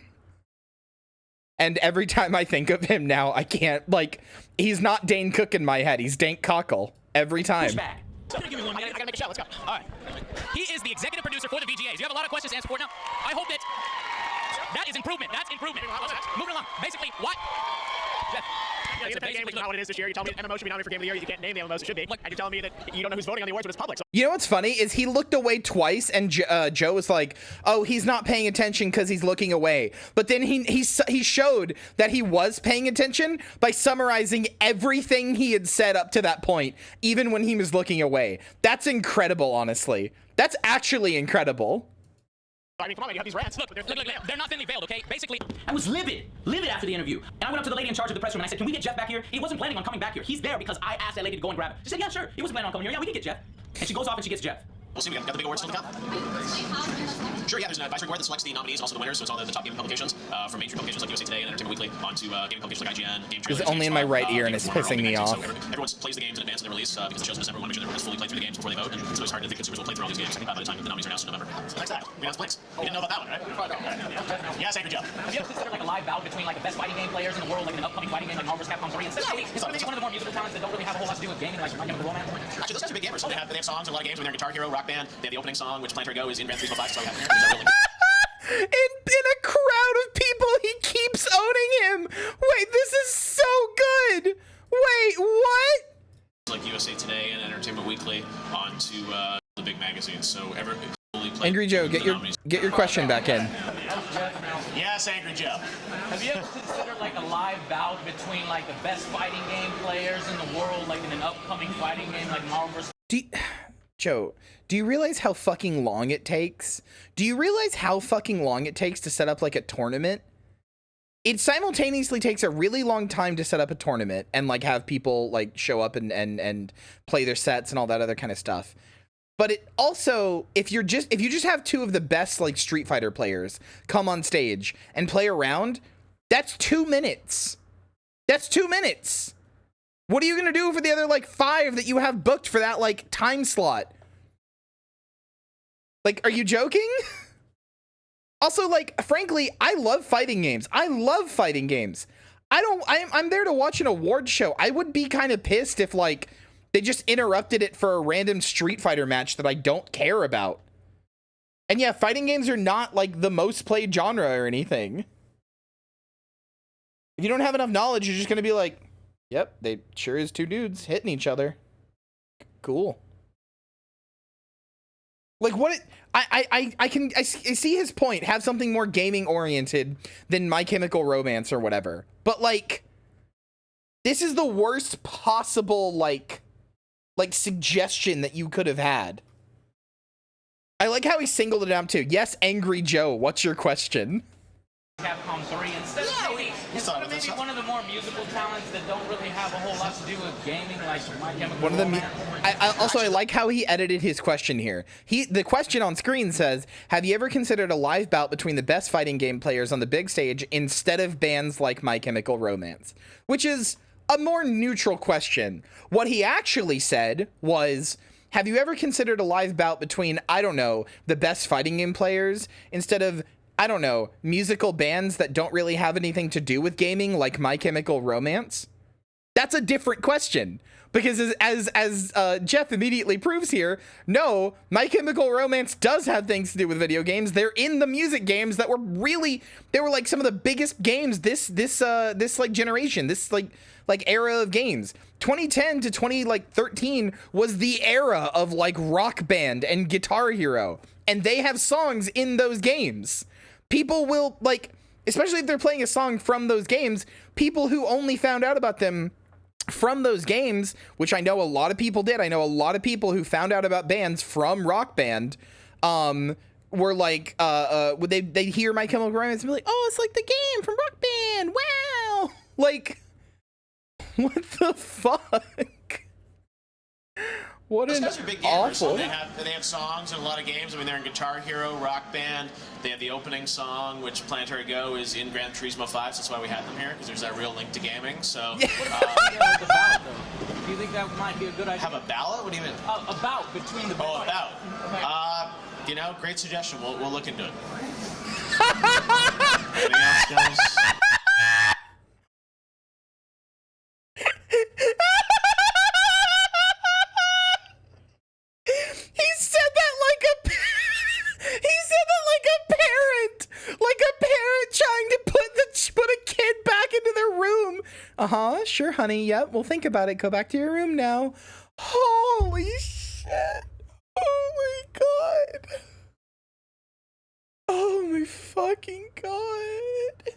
And every time I think of him now, I can't, like, he's not Dane Cook in my head. He's Dank Cockle every time. I gotta make a shot. Let's go. All right. He is the executive producer for the VGAs. You have a lot of questions to answer for now. I hope that is improvement. That's improvement. Moving along. Basically, what? Jeff. Independent game, which is not what it is this year. You tell me MMO should be nominated for Game of the Year. You can't name the MMOs it should be. And you're telling me that you don't know who's voting on the awards when it's public. So you know what's funny is he looked away twice, and Joe was like, "Oh, he's not paying attention because he's looking away." But then he showed that he was paying attention by summarizing everything he had said up to that point, even when he was looking away. That's incredible, honestly. That's actually incredible. I mean, come on, man, you have these rants. Look, they're not thinly veiled, okay? Basically, I was livid after the interview. And I went up to the lady in charge of the press room and I said, "Can we get Jeff back here?" He wasn't planning on coming back here. He's there because I asked that lady to go and grab him. She said, "Yeah, sure." He wasn't planning on coming here. "Yeah, we can get Jeff." And she goes off and she gets Jeff. We'll see. We got the big awards still to come. Sure, yeah. There's an advisory board that selects the nominees, also the winners. So it's all the top gaming publications, from mainstream publications like USA Today and Entertainment Weekly, onto gaming publications like IGN, Game Trailers. It's only in my right ear and it's pissing me off. So everyone plays the games in advance of their release because the shows in December want to make sure everyone has fully played through the games before they vote. And so it's hard to think consumers will play through all these games by the time the nominees are announced in November. So next up, we announced Blinks. You didn't know about that one, right? Yes, Angry Joe. Have you ever considered like a live bout between like the best fighting game players in the world, like an upcoming fighting game like Marvel vs. Capcom 3? Instead, it's one of the more musical talents that don't really have a whole lot to do with gaming, like My Chemical Romance. Actually, those guys are big gamers. They have songs in a lot of games. When they're in Guitar Hero, Rock Band, they have the opening song, which Planetary Go is in Rant 3.5. So in a crowd of people, he keeps owning him. Wait, this is so good. Wait, what? Like USA Today and Entertainment Weekly onto the big magazines. So Angry Joe, get your question back in. Yes, Angry Joe. Have you ever considered like a live bout between like the best fighting game players in the world, like in an upcoming fighting game like Marvel vs. Joe, do you realize how fucking long it takes? Do you realize how fucking long it takes to set up like a tournament? It simultaneously takes a really long time to set up a tournament and like have people like show up and play their sets and all that other kind of stuff. But it also, if you just have two of the best like Street Fighter players come on stage and play around, that's 2 minutes. That's 2 minutes. What are you gonna do for the other like 5 that you have booked for that like time slot? Like, are you joking? Also, like, frankly, I love fighting games. I'm there to watch an award show. I would be kind of pissed if like they just interrupted it for a random Street Fighter match that I don't care about. And yeah, fighting games are not like the most played genre or anything. If you don't have enough knowledge, you're just gonna be like, yep, they sure is 2 dudes hitting each other. Cool. Like what I see his point. Have something more gaming oriented than My Chemical Romance or whatever. But like, this is the worst possible like suggestion that you could have had. I like how he singled it out too. Yes, Angry Joe, what's your question? Capcom 3 instead of maybe one of the more musical talents that don't really have a whole lot to do with gaming, like My Chemical Romance. I like how he edited his question here. The question on screen says, "Have you ever considered a live bout between the best fighting game players on the big stage instead of bands like My Chemical Romance?" Which is a more neutral question. What he actually said was, "Have you ever considered a live bout between, I don't know, the best fighting game players instead of, I don't know, musical bands that don't really have anything to do with gaming like My Chemical Romance?" That's a different question. Because as Jeff immediately proves here, no, My Chemical Romance does have things to do with video games. They're in the music games that were like some of the biggest games this like generation, this like era of games. 2010 to 2013 was the era of like Rock Band and Guitar Hero, and they have songs in those games. People will like, especially if they're playing a song from those games, people who only found out about them from those games, which I know a lot of people did. I know a lot of people who found out about bands from Rock Band, were like, they hear My Chemical Romance and be like, "Oh, it's like the game from Rock Band. Wow." Like, what the fuck? What Those an guys are big gamers. awful. They have songs in a lot of games. I mean, they're in Guitar Hero, Rock Band. They have the opening song, which Planetary Go is in Gran Turismo 5, so that's why we had them here, because there's that real link to gaming. So, Do you think that might be a good idea? Have a ballot? What do you mean? A bout between the. Oh, a bout. You know, great suggestion. We'll look into it. Anything else, guys? He said that like a parent, like a parent trying to put a kid back into their room. Sure, honey. Yep, we'll think about it. Go back to your room now. Holy shit! Oh my god! Oh my fucking god!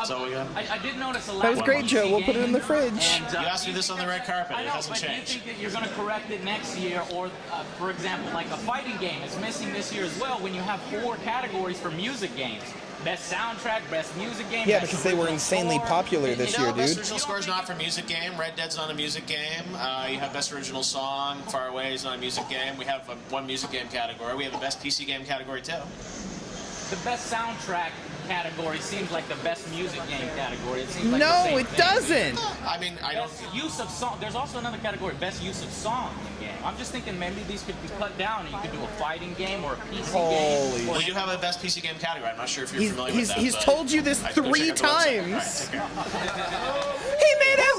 So we got. I did notice a lot. That was great, Joe. We'll put it in the fridge. You asked me this on the red carpet. I know, It hasn't but changed. do you think that you're going to correct it next year, or, for example, like a fighting game is missing this year as well when you have 4 categories for music games? Best soundtrack, best music game. Yeah, best because they were original insanely score. popular this year, Best dude. original score is not for music game. Red Dead's not a music game. You have best original song. Far Away is not a music game. We have one music game category. We have a best PC game category too. The best soundtrack category seems like the best music game category. It seems like No, the same it thing. doesn't. I mean, I don't. Best use of song. There's also another category, best use of song in the game. I'm just thinking maybe these could be cut down and you could do a fighting game or a PC game. We do have a best PC game category. I'm not sure if you're familiar with that. He's but told you this I can go 3 check out the website. times. All right, take care. He made the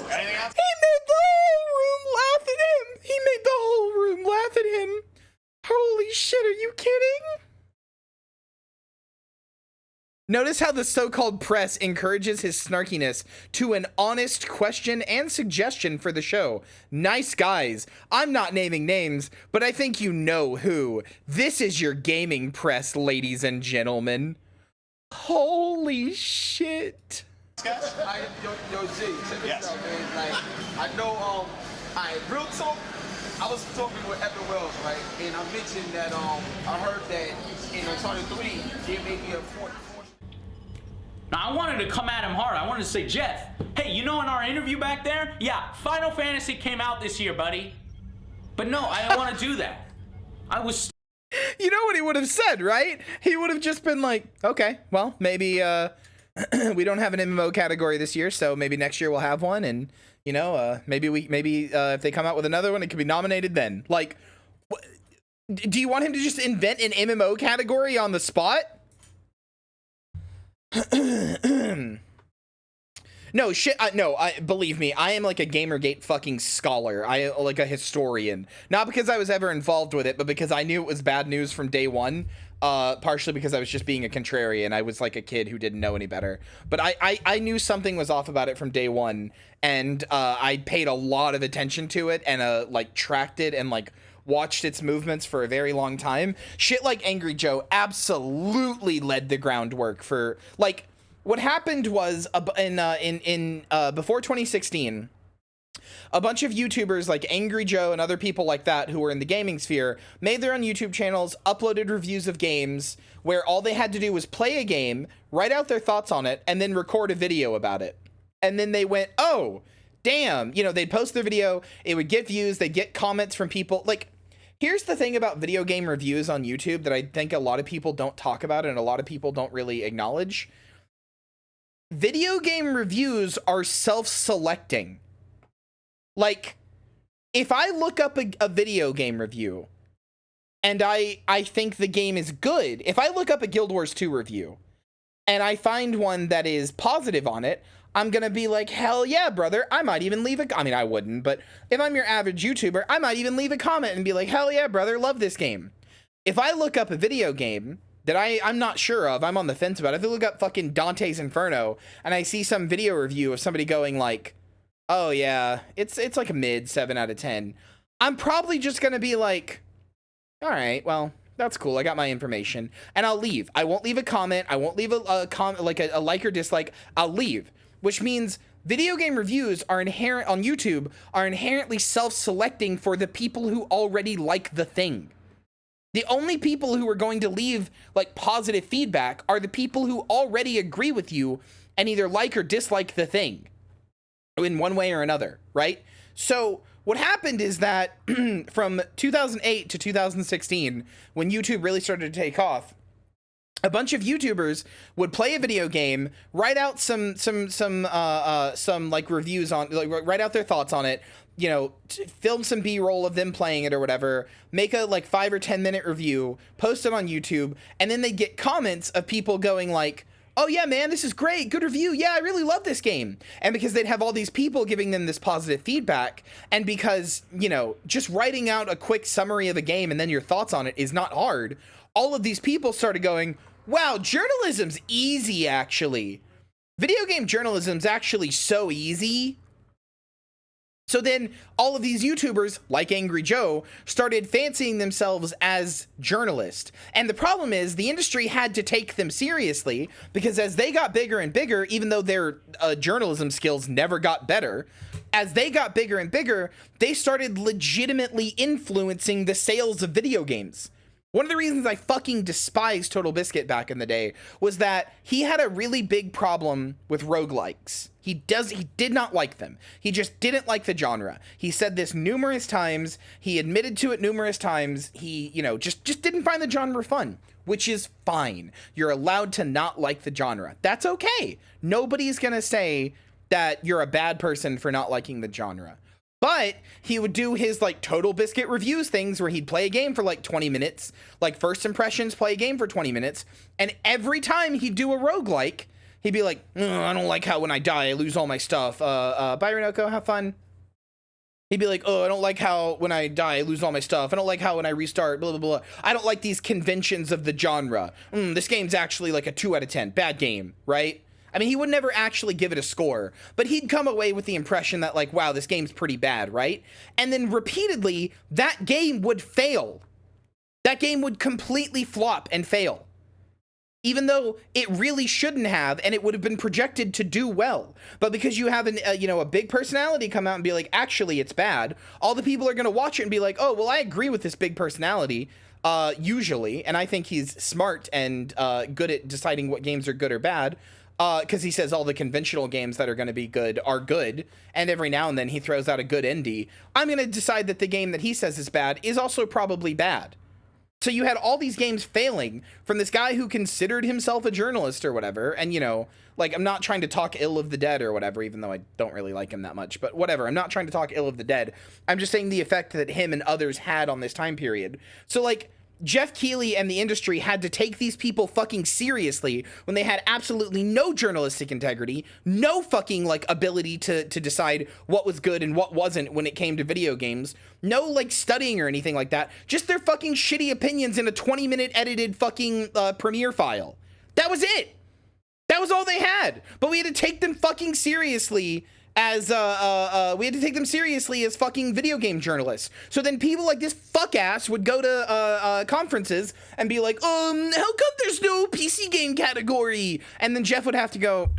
whole room laugh at him. He made the whole room laugh at him. Holy shit, are you kidding? Notice how the so-called press encourages his snarkiness to an honest question and suggestion for the show. Nice guys. I'm not naming names, but I think you know who. This is your gaming press, ladies and gentlemen. Holy shit. Yo, G, check this out, man. Like, I know, real talk, I was talking with Evan Wells, right? And I mentioned that, I heard that in Uncharted 3, there may be a point. Now, I wanted to come at him hard. I wanted to say, Jeff, hey, you know in our interview back there? Yeah, Final Fantasy came out this year, buddy. But no, I didn't want to do that. I was... You know what he would have said, right? He would have just been like, okay, well, maybe we don't have an MMO category this year, so maybe next year we'll have one, and, you know, maybe if they come out with another one, it could be nominated then. Like, do you want him to just invent an MMO category on the spot? No shit. No, believe me, I am like a Gamergate fucking scholar. I like a historian, not because I was ever involved with it, but because I knew it was bad news from day one. Partially because I was just being a contrarian. I was like a kid who didn't know any better, but I knew something was off about it from day one, and I paid a lot of attention to it and like tracked it and like watched its movements for a very long time. Shit like Angry Joe absolutely led the groundwork for, like, what happened was before 2016, a bunch of YouTubers like Angry Joe and other people like that who were in the gaming sphere made their own YouTube channels, uploaded reviews of games where all they had to do was play a game, write out their thoughts on it, and then record a video about it. And then they went, oh, damn, you know, they'd post their video, it would get views, they'd get comments from people. Like, here's the thing about video game reviews on YouTube that I think a lot of people don't talk about and a lot of people don't really acknowledge. Video game reviews are self-selecting. Like, if I look up a video game review and I think the game is good, if I look up a Guild Wars 2 review and I find one that is positive on it, I'm going to be like, hell yeah, brother. I might even leave I mean, I wouldn't, but if I'm your average YouTuber, I might even leave a comment and be like, hell yeah, brother, love this game. If I look up a video game that I'm not sure of, I'm on the fence about, if I look up fucking Dante's Inferno and I see some video review of somebody going like, oh yeah, it's like a mid 7 out of 10, I'm probably just going to be like, all right, well, that's cool. I got my information, and I'll leave. I won't leave a comment. I won't leave a comment, like a like or dislike. I'll leave. Which means video game reviews are inherent on YouTube are inherently self-selecting for the people who already like the thing. The only people who are going to leave like positive feedback are the people who already agree with you and either like or dislike the thing. in one way or another, right? So what happened is that from 2008 to 2016, when YouTube really started to take off, a bunch of YouTubers would play a video game, write out some like reviews on, like write out their thoughts on it, you know, film some B-roll of them playing it or whatever, make a like 5 or 10 minute review, post it on YouTube, and then they get comments of people going like, oh yeah, man, this is great, good review, yeah, I really love this game. And because they'd have all these people giving them this positive feedback, and because, you know, just writing out a quick summary of a game and then your thoughts on it is not hard, all of these people started going, wow, journalism's easy, actually. Video game journalism's actually so easy. So then all of these YouTubers, like Angry Joe, started fancying themselves as journalists. And the problem is the industry had to take them seriously, because as they got bigger and bigger, even though their journalism skills never got better, as they got bigger and bigger, they started legitimately influencing the sales of video games. One of the reasons I fucking despised Total Biscuit back in the day was that he had a really big problem with roguelikes. He did not like them. He just didn't like the genre. He said this numerous times. He admitted to it numerous times. He, you know, just didn't find the genre fun, which is fine. You're allowed to not like the genre. That's okay. Nobody's gonna say that you're a bad person for not liking the genre. But he would do his like Total Biscuit reviews things where he'd play a game for like 20 minutes, like first impressions, play a game for 20 minutes. And every time he'd do a roguelike, he'd be like, I don't like how when I die, I lose all my stuff. Bye, Renoko, have fun. He'd be like, oh, I don't like how when I die, I lose all my stuff. I don't like how when I restart, blah, blah, blah. I don't like these conventions of the genre. This game's actually like a 2 out of 10. Bad game, right? I mean, he would never actually give it a score, but he'd come away with the impression that like, wow, this game's pretty bad, right? And then repeatedly, that game would fail. That game would completely flop and fail, even though it really shouldn't have, and it would have been projected to do well. But because you have a big personality come out and be like, actually, it's bad, all the people are going to watch it and be like, oh, well, I agree with this big personality, usually, and I think he's smart and good at deciding what games are good or bad. Because he says all the conventional games that are going to be good are good, and every now and then he throws out a good indie. I'm going to decide that the game that he says is bad is also probably bad. So you had all these games failing from this guy who considered himself a journalist or whatever, and, you know, like, I'm not trying to talk ill of the dead or whatever, even though I don't really like him that much, but whatever, I'm not trying to talk ill of the dead. I'm just saying the effect that him and others had on this time period. So, like, Jeff Keighley and the industry had to take these people fucking seriously when they had absolutely no journalistic integrity, no fucking like ability to decide what was good and what wasn't when it came to video games, no like studying or anything like that, just their fucking shitty opinions in a 20-minute edited fucking Premiere file. That was it. That was all they had. But we had to take them fucking seriously as fucking video game journalists. So then people like this fuck ass would go to conferences and be like, how come there's no PC game category? And then Jeff would have to go,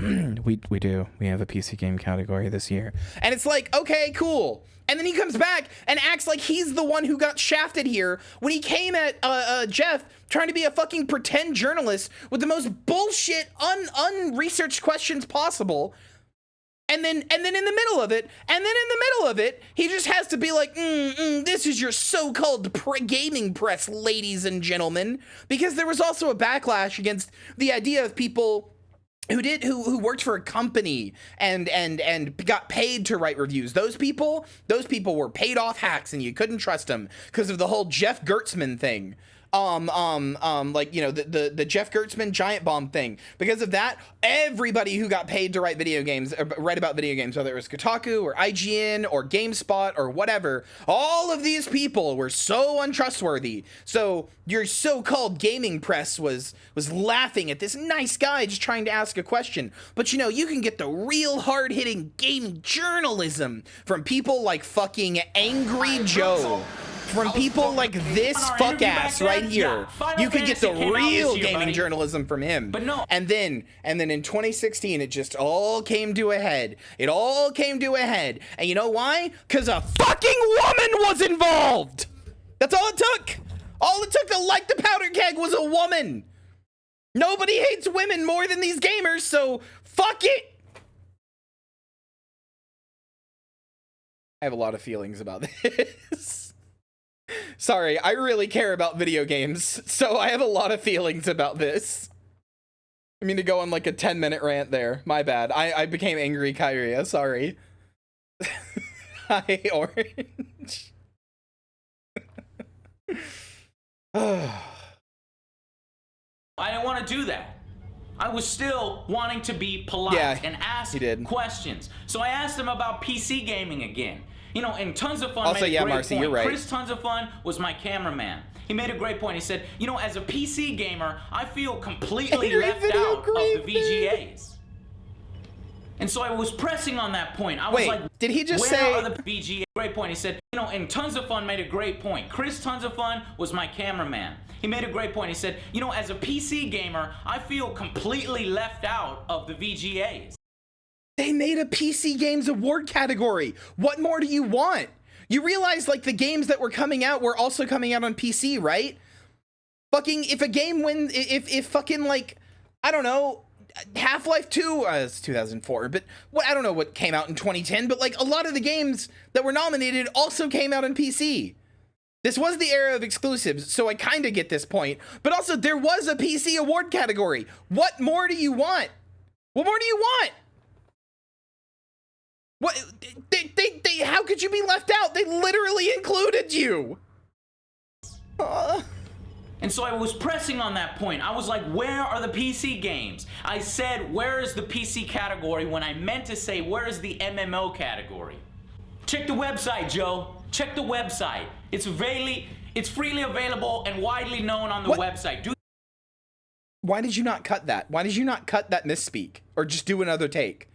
we do. We have a PC game category this year. And it's like, okay, cool. And then he comes back and acts like he's the one who got shafted here when he came at Jeff trying to be a fucking pretend journalist with the most bullshit, unresearched questions possible. And then in the middle of it, he just has to be like, this is your so-called gaming press, ladies and gentlemen. Because there was also a backlash against the idea of people who worked for a company and got paid to write reviews. Those people were paid off hacks, and you couldn't trust them because of the whole Jeff Gertzman thing. Like, you know, the Jeff Gertzman giant bomb thing. Because of that, everybody who got paid to write video games, write about video games, whether it was Kotaku or IGN or GameSpot or whatever, all of these people were so untrustworthy. So your so-called gaming press was laughing at this nice guy just trying to ask a question. But, you know, you can get the real hard-hitting gaming journalism from people like fucking Angry Joe. From people like this fuck ass right here. You could get the real gaming journalism from him. But no. And then in 2016, it just all came to a head. It all came to a head. And you know why? Because a fucking woman was involved. That's all it took. All it took to light the powder keg was a woman. Nobody hates women more than these gamers, so fuck it. I have a lot of feelings about this. Sorry, I really care about video games, so I have a lot of feelings about this. I mean to go on like a 10-minute rant there. My bad. I became angry, Kyria. Sorry. Hi, Orange. I didn't want to do that. I was still wanting to be polite and ask questions. So I asked him about PC gaming again. You know, and Tons of Fun also, made a great Marcy, point. you're right. Chris Tons of Fun was my cameraman. He made a great point. He said, you know, as a PC gamer, I feel completely left out of the VGAs. And so I was pressing on that point. I was like, did he just where say... are the VGAs? Great point. He said, you know, and Tons of Fun made a great point. Chris Tons of Fun was my cameraman. He made a great point. He said, you know, as a PC gamer, I feel completely left out of the VGAs. They made a PC Games Award category. What more do you want? You realize, like, the games that were coming out were also coming out on PC, right? Fucking, if a game wins, if fucking, like, I don't know, Half-Life 2, it's 2004, but what, I don't know what came out in 2010, but, like, a lot of the games that were nominated also came out on PC. This was the era of exclusives, so I kind of get this point. But also, there was a PC award category. What more do you want? What more do you want? What? How could you be left out? They literally included you. And so I was pressing on that point. I was like, where are the PC games? I said, where is the PC category when I meant to say, where is the MMO category? Check the website, Joe. Check the website. It's freely available and widely known on the website. Why did you not cut that? Why did you not cut that misspeak? Or just do another take?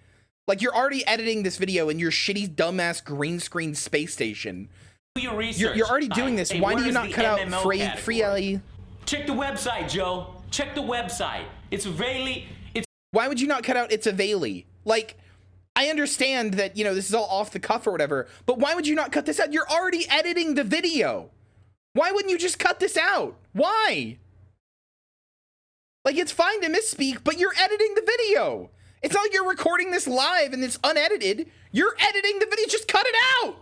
Like, you're already editing this video in your shitty, dumbass green screen space station. Do your research. You're already doing this. Hey, Why do you not cut out free LE? Check the website, Joe. Check the website. Why would you not cut out it's available? Like, I understand that, you know, this is all off the cuff or whatever, but why would you not cut this out? You're already editing the video. Why wouldn't you just cut this out? Why? Like, it's fine to misspeak, but you're editing the video. It's not like you're recording this live and it's unedited. You're editing the video. Just cut it out.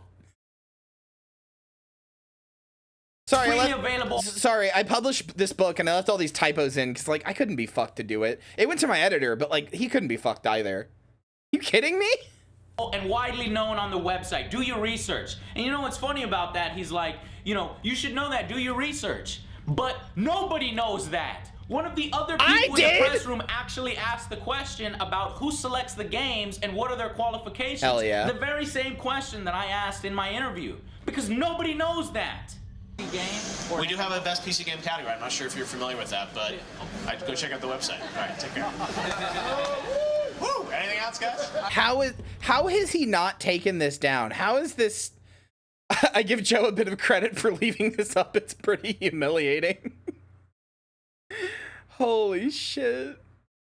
Sorry, I published this book and I left all these typos in because, like, I couldn't be fucked to do it. It went to my editor, but, like, he couldn't be fucked either. You kidding me? And widely known on the website. Do your research. And you know what's funny about that? He's like, you know, you should know that. Do your research. But nobody knows that. One of the other people in the press room actually asked the question about who selects the games and what are their qualifications. Hell yeah. The very same question that I asked in my interview. Because nobody knows that. We do have a best PC game category. I'm not sure if you're familiar with that, but I'd go check out the website. All right, take care. Woo! Anything else, guys? How has he not taken this down? How is this? I give Joe a bit of credit for leaving this up. It's pretty humiliating. Holy shit.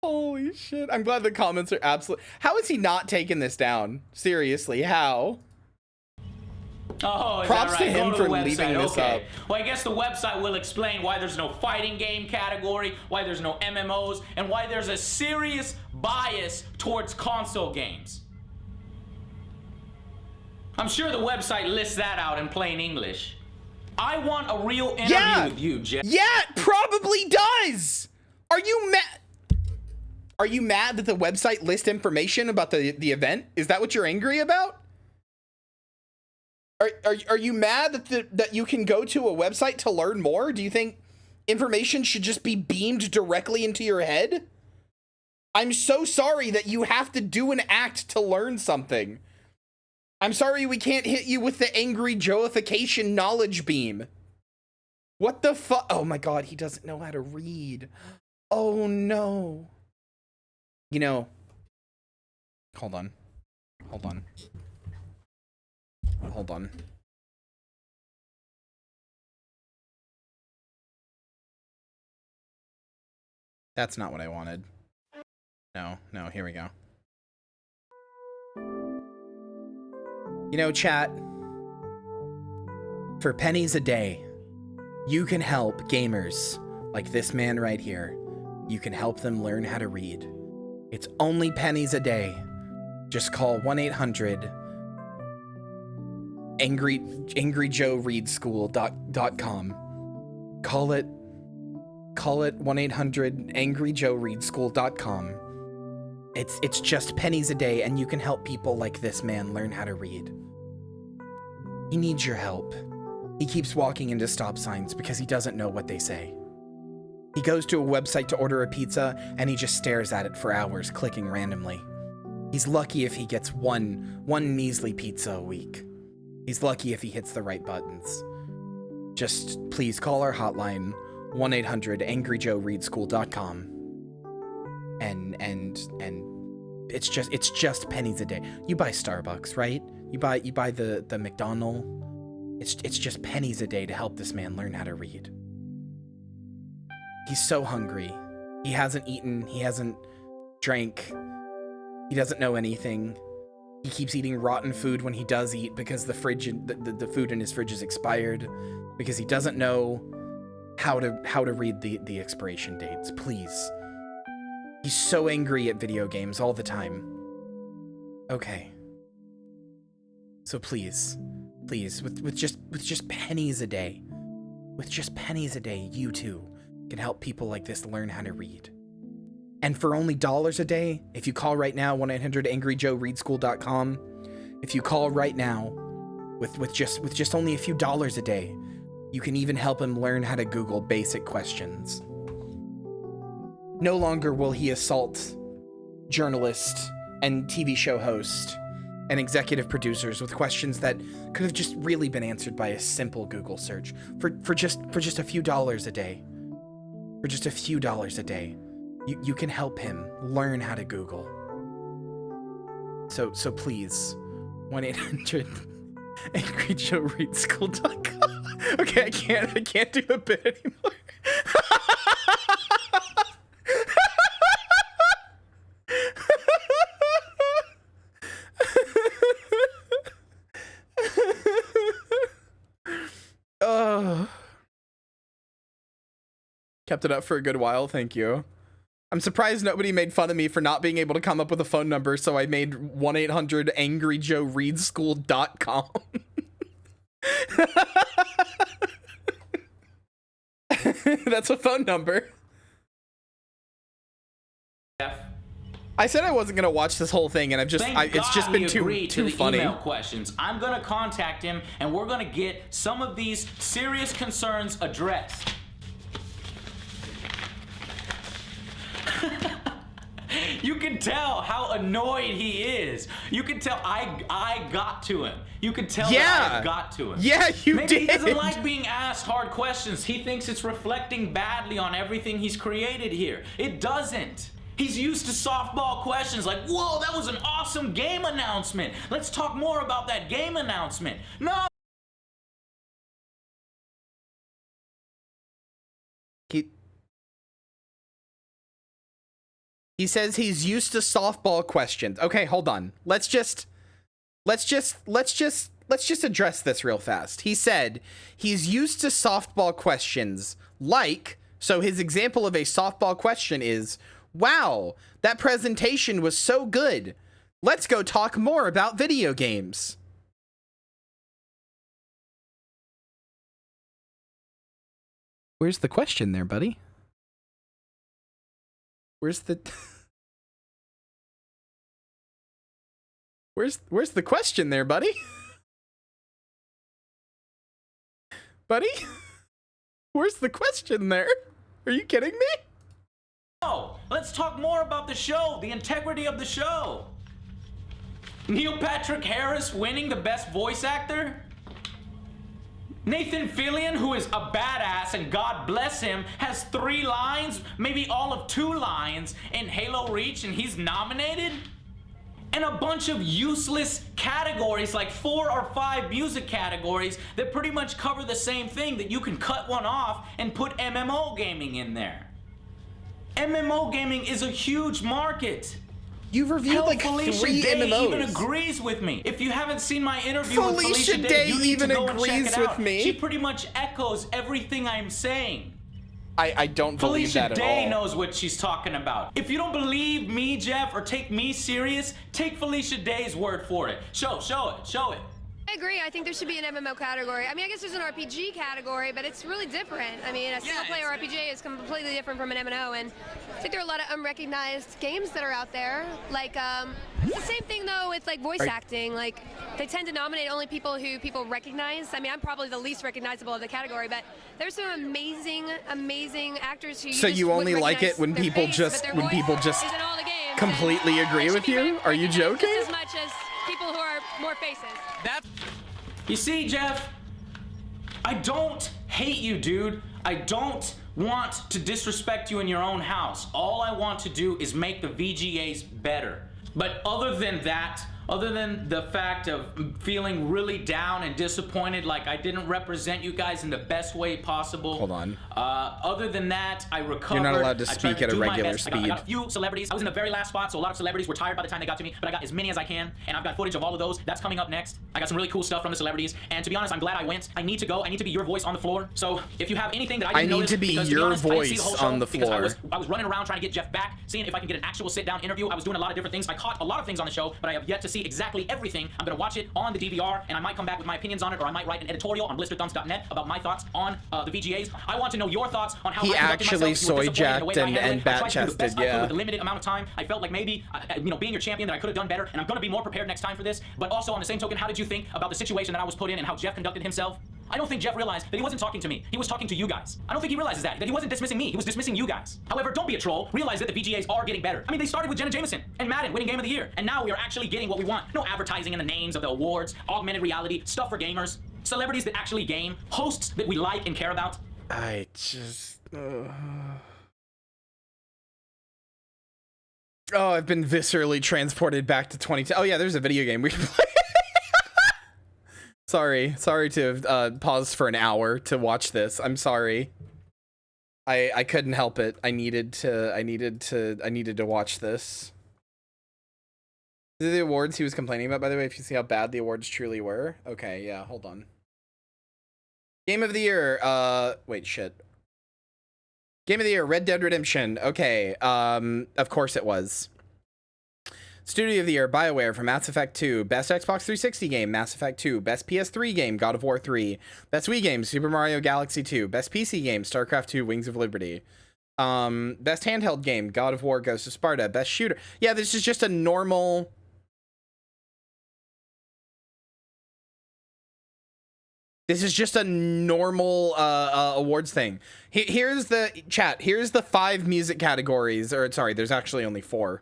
Holy shit. I'm glad the comments are absolute. How has he not taken this down? Seriously, how? Oh, is Props that right? to him for leaving this up. Well, I guess the website will explain why there's no fighting game category, why there's no MMOs, and why there's a serious bias towards console games. I'm sure the website lists that out in plain English. I want a real interview with you, Jeff. Yeah, it probably does. Are you mad? Are you mad that the website lists information about the event? Is that what you're angry about? Are you mad that you can go to a website to learn more? Do you think information should just be beamed directly into your head? I'm so sorry that you have to do an act to learn something. I'm sorry we can't hit you with the angry Joeification knowledge beam. What the fuck? Oh my god, he doesn't know how to read. Oh no. You know, hold on. Hold on. Hold on. That's not what I wanted. No, here we go. You know, chat, for pennies a day, you can help gamers like this man right here. You can help them learn how to read. It's only pennies a day. Just call 1-800 angryjoereadschool.com. Call it 1-800-angryjoereadschool.com. It's just pennies a day, and you can help people like this man learn how to read. He needs your help. He keeps walking into stop signs because he doesn't know what they say. He goes to a website to order a pizza, and he just stares at it for hours, clicking randomly. He's lucky if he gets one measly pizza a week. He's lucky if he hits the right buttons. Just please call our hotline, 1-800-angryjoereadschool.com. And it's just pennies a day. You buy Starbucks, right? You buy the McDonald's. It's just pennies a day to help this man learn how to read. He's so hungry. He hasn't eaten, he hasn't drank, he doesn't know anything. He keeps eating rotten food when he does eat because the food in his fridge is expired, because he doesn't know how to read the expiration dates. Please. He's so angry at video games all the time. Okay. So please, with just pennies a day, you too can help people like this learn how to read. And for only $1 a day, if you call right now, 1-800-angryjoereadschool.com, if you call right now with just only a few dollars a day, you can even help him learn how to Google basic questions. No longer will he assault journalists and TV show hosts and executive producers with questions that could have just really been answered by a simple Google search for just a few dollars a day. For just a few dollars a day, you can help him learn how to Google. So please, 1-800-angryjoereadschool.com. Okay, I can't do a bit anymore. Kept it up for a good while, thank you. I'm surprised nobody made fun of me for not being able to come up with a phone number, so I made 1-800-angryjoereadschool.com. That's a phone number. I said I wasn't gonna watch this whole thing, and it's just been too funny. Email questions. I'm gonna contact him, and we're gonna get some of these serious concerns addressed. You can tell how annoyed he is. You can tell I got to him. You can tell that I got to him. Yeah, you did. Maybe he doesn't like being asked hard questions. He thinks it's reflecting badly on everything he's created here. It doesn't. He's used to softball questions like, whoa, that was an awesome game announcement. Let's talk more about that game announcement. No. He says he's used to softball questions. Okay, hold on. Let's just address this real fast. He said he's used to softball questions like, so his example of a softball question is, wow, that presentation was so good. Let's go talk more about video games. Where's the question there, buddy? Where's the Where's the question there, buddy? Buddy? Where's the question there? Are you kidding me? No, let's talk more about the show, the integrity of the show. Neil Patrick Harris winning the best voice actor? Nathan Fillion, who is a badass and God bless him, has 3 lines, maybe all of 2 lines in Halo Reach, and he's nominated? And a bunch of useless categories, like 4 or 5 music categories that pretty much cover the same thing, that you can cut one off and put MMO gaming in there. MMO gaming is a huge market. You've reviewed like Felicia 3 Day MMOs. even agrees with me. If you haven't seen my interview with Felicia Felicia Day you need even to go and check agrees it with out. me. She pretty much echoes everything I'm saying. I don't believe Felicia that at all. Day knows what she's talking about. If you don't believe me, Jeff, or take me serious, take Felicia Day's word for it. Show it. agree. I think there should be an MMO category. I mean, I guess there's an RPG category, but it's really different. I mean, a single-player RPG is completely different from an MMO, and I think there are a lot of unrecognized games that are out there. Like, it's the same thing, though, with, like, voice acting. Like, they tend to nominate only people who people recognize. I mean, I'm probably the least recognizable of the category, but there's some amazing, amazing actors who So you only like it when people just completely agree with you? Are you joking? Just as much as people who are more faces. You see, Jeff, I don't hate you, dude. I don't want to disrespect you in your own house. All I want to do is make the VGAs better. But other than that, other than the fact of feeling really down and disappointed, like I didn't represent you guys in the best way possible. Hold on. Other than that, I recovered. You're not allowed to speak at a regular speed. I got a few celebrities. I was in the very last spot, so a lot of celebrities were tired by the time they got to me, but I got as many as I can, and I've got footage of all of those. That's coming up next. I got some really cool stuff from the celebrities, and to be honest, I'm glad I went. I need to go. I need to be your voice on the floor. So if you have anything that I didn't notice, because, to be honest, I didn't see the whole show on the floor. I was running around trying to get Jeff back, seeing if I can get an actual sit-down interview. I was doing a lot of different things. I caught a lot of things on the show, but I have yet to see exactly everything. I'm going to watch it on the DVR, and I might come back with my opinions on it, or I might write an editorial on blisterthumbs.net about my thoughts on the VGAs. I want to know your thoughts on how he actually soy-jacked and bat-chested, yeah. With a limited amount of time, I felt like maybe, being your champion, that I could have done better, and I'm going to be more prepared next time for this. But also, on the same token, how did you think about the situation that I was put in and how Jeff conducted himself? I don't think Jeff realized that he wasn't talking to me. He was talking to you guys. I don't think he realizes that he wasn't dismissing me. He was dismissing you guys. However, don't be a troll. Realize that the VGAs are getting better. I mean, they started with Jenna Jameson and Madden winning Game of the Year, and now we are actually getting what we want. No advertising in the names of the awards, augmented reality, stuff for gamers, celebrities that actually game, hosts that we like and care about. I just... Oh, I've been viscerally transported back to 2010. Oh yeah, there's a video game we can play. Sorry to have paused for an hour to watch this. I'm sorry. I couldn't help it. I needed to watch this. These are the awards he was complaining about, by the way, if you see how bad the awards truly were. Okay, yeah, hold on. Game of the Year, wait, shit. Game of the Year, Red Dead Redemption. Okay, of course it was. Studio of the Year, BioWare for Mass Effect 2. Best Xbox 360 game, Mass Effect 2. Best PS3 game, God of War 3. Best Wii game, Super Mario Galaxy 2. Best PC game, StarCraft 2, Wings of Liberty. Best handheld game, God of War, Ghost of Sparta. Best shooter. Yeah, this is just a normal... This is just a normal awards thing. Here's the chat. Here's the 5 music categories. Or sorry, there's actually only 4.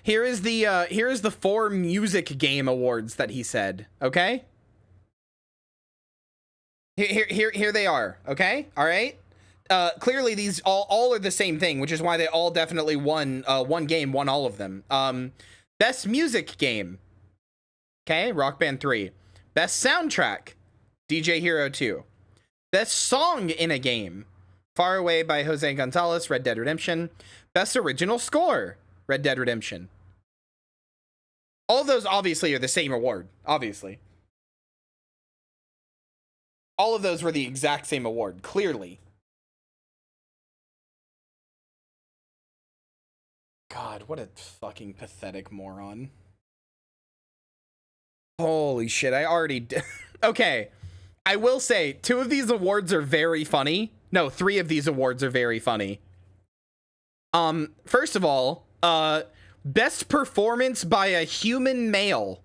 Here is the 4 music game awards that he said. Okay. Here they are. Okay. All right. Clearly these all are the same thing, which is why they all definitely won. One game won all of them. Best music game. Okay. Rock Band 3. Best soundtrack. DJ Hero 2. Best song in a game. Far Away by Jose Gonzalez, Red Dead Redemption. Best original score. Red Dead Redemption. All of those obviously are the same award. Obviously. All of those were the exact same award. Clearly. God, what a fucking pathetic moron. Holy shit, I already did. Okay. I will say 2 of these awards are very funny. No, 3 of these awards are very funny. First of all, best performance by a human male.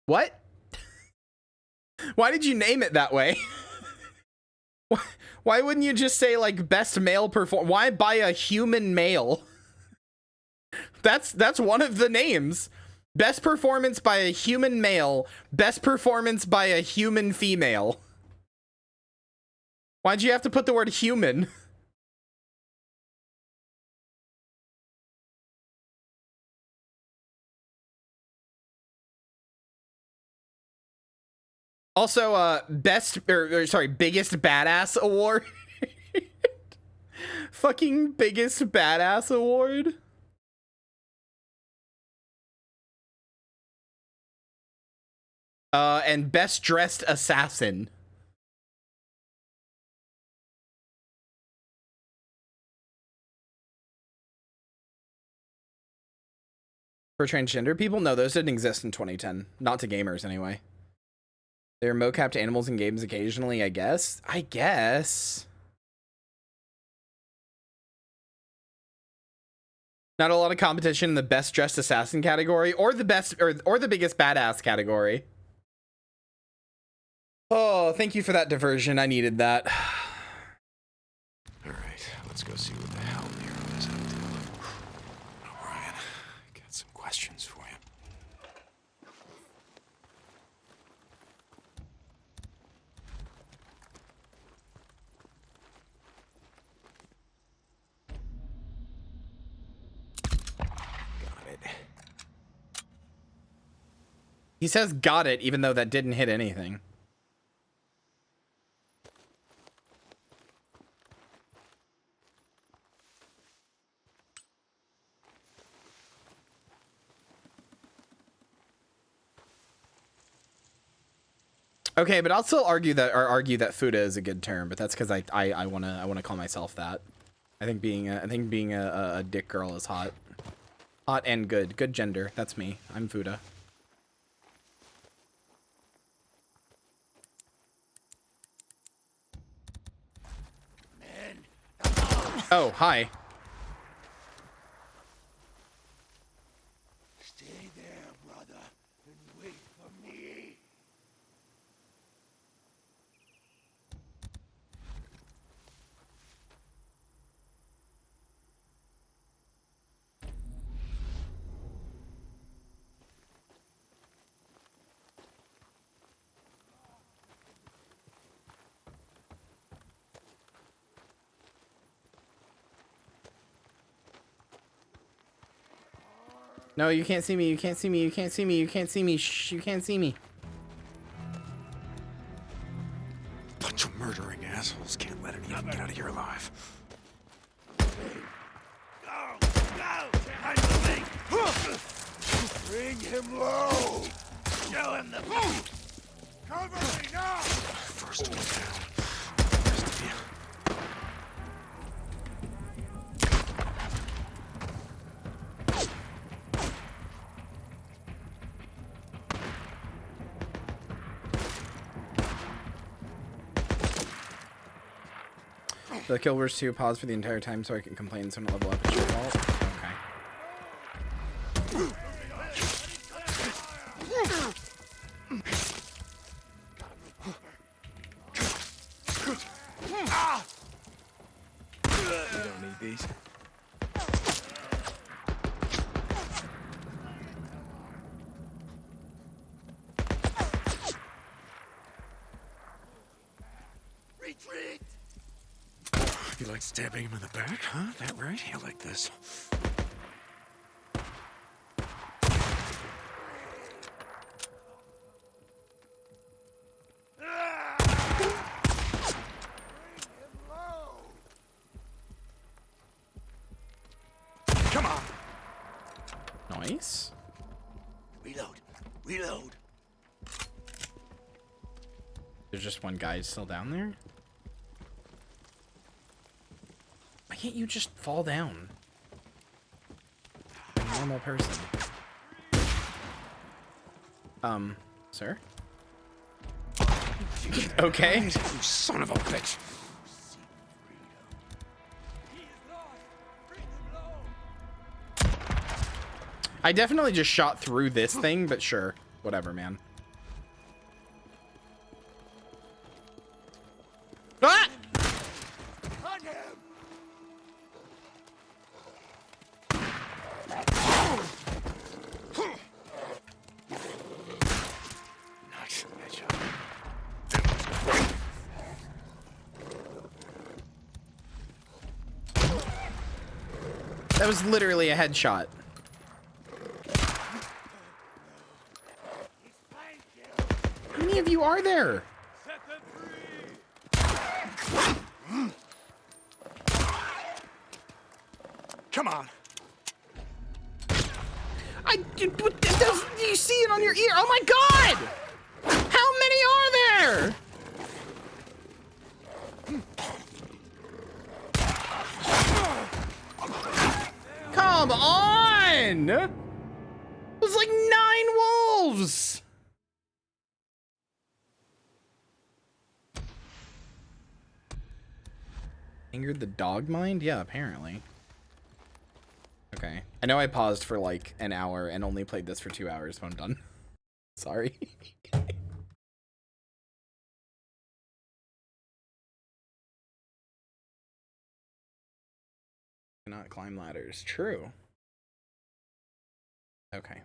What? Why did you name it that way? Why wouldn't you just say like best male perform? Why by a human male? That's one of the names. Best performance by a human male. Best performance by a human female. Why'd you have to put the word human? Also, biggest badass award. Fucking biggest badass award. And best dressed assassin. For transgender people? No, those didn't exist in 2010. Not to gamers, anyway. They're mocapped animals in games occasionally, I guess. I guess. Not a lot of competition in the best dressed assassin category or the best or the biggest badass category. Oh, thank you for that diversion. I needed that. All right, let's go see what the hell Nero is up to. O'Brien, got some questions for you. Got it. He says got it, even though that didn't hit anything. Okay, but I'll still argue that Fuda is a good term, but that's because I wanna call myself that. I think being a dick girl is hot, and good gender. That's me. I'm Fuda. Oh, hi. Stay there, brother, and wait for me. No, you can't see me. You can't see me. You can't see me. You can't see me. Shh, you can't see me. Bunch of murdering assholes. Can't let any of them get out of here alive. Go! I'm moving! Bring him low! Show him the move! Cover me now! First one down. Rest of you. The kill wars 2 pause for the entire time so I can complain so I don't level up. It's your fault. You don't need these. Retreat! You like stabbing him in the back, huh? That right? You like this. Come on. Nice. Reload. Reload. There's just one guy still down there. Why can't you just fall down? A normal person. Sir? Okay. You son of a bitch. I definitely just shot through this thing, but sure. Whatever, man. Ah! That was literally a headshot. How many of you are there? Come on. Do you see it on your ear? Oh my god! How many are there? Come on! was like 9 wolves! Angered the dog mind? Yeah, apparently. Okay. I know I paused for like an hour and only played this for 2 hours, but I'm done. Sorry. Cannot climb ladders. True. Okay.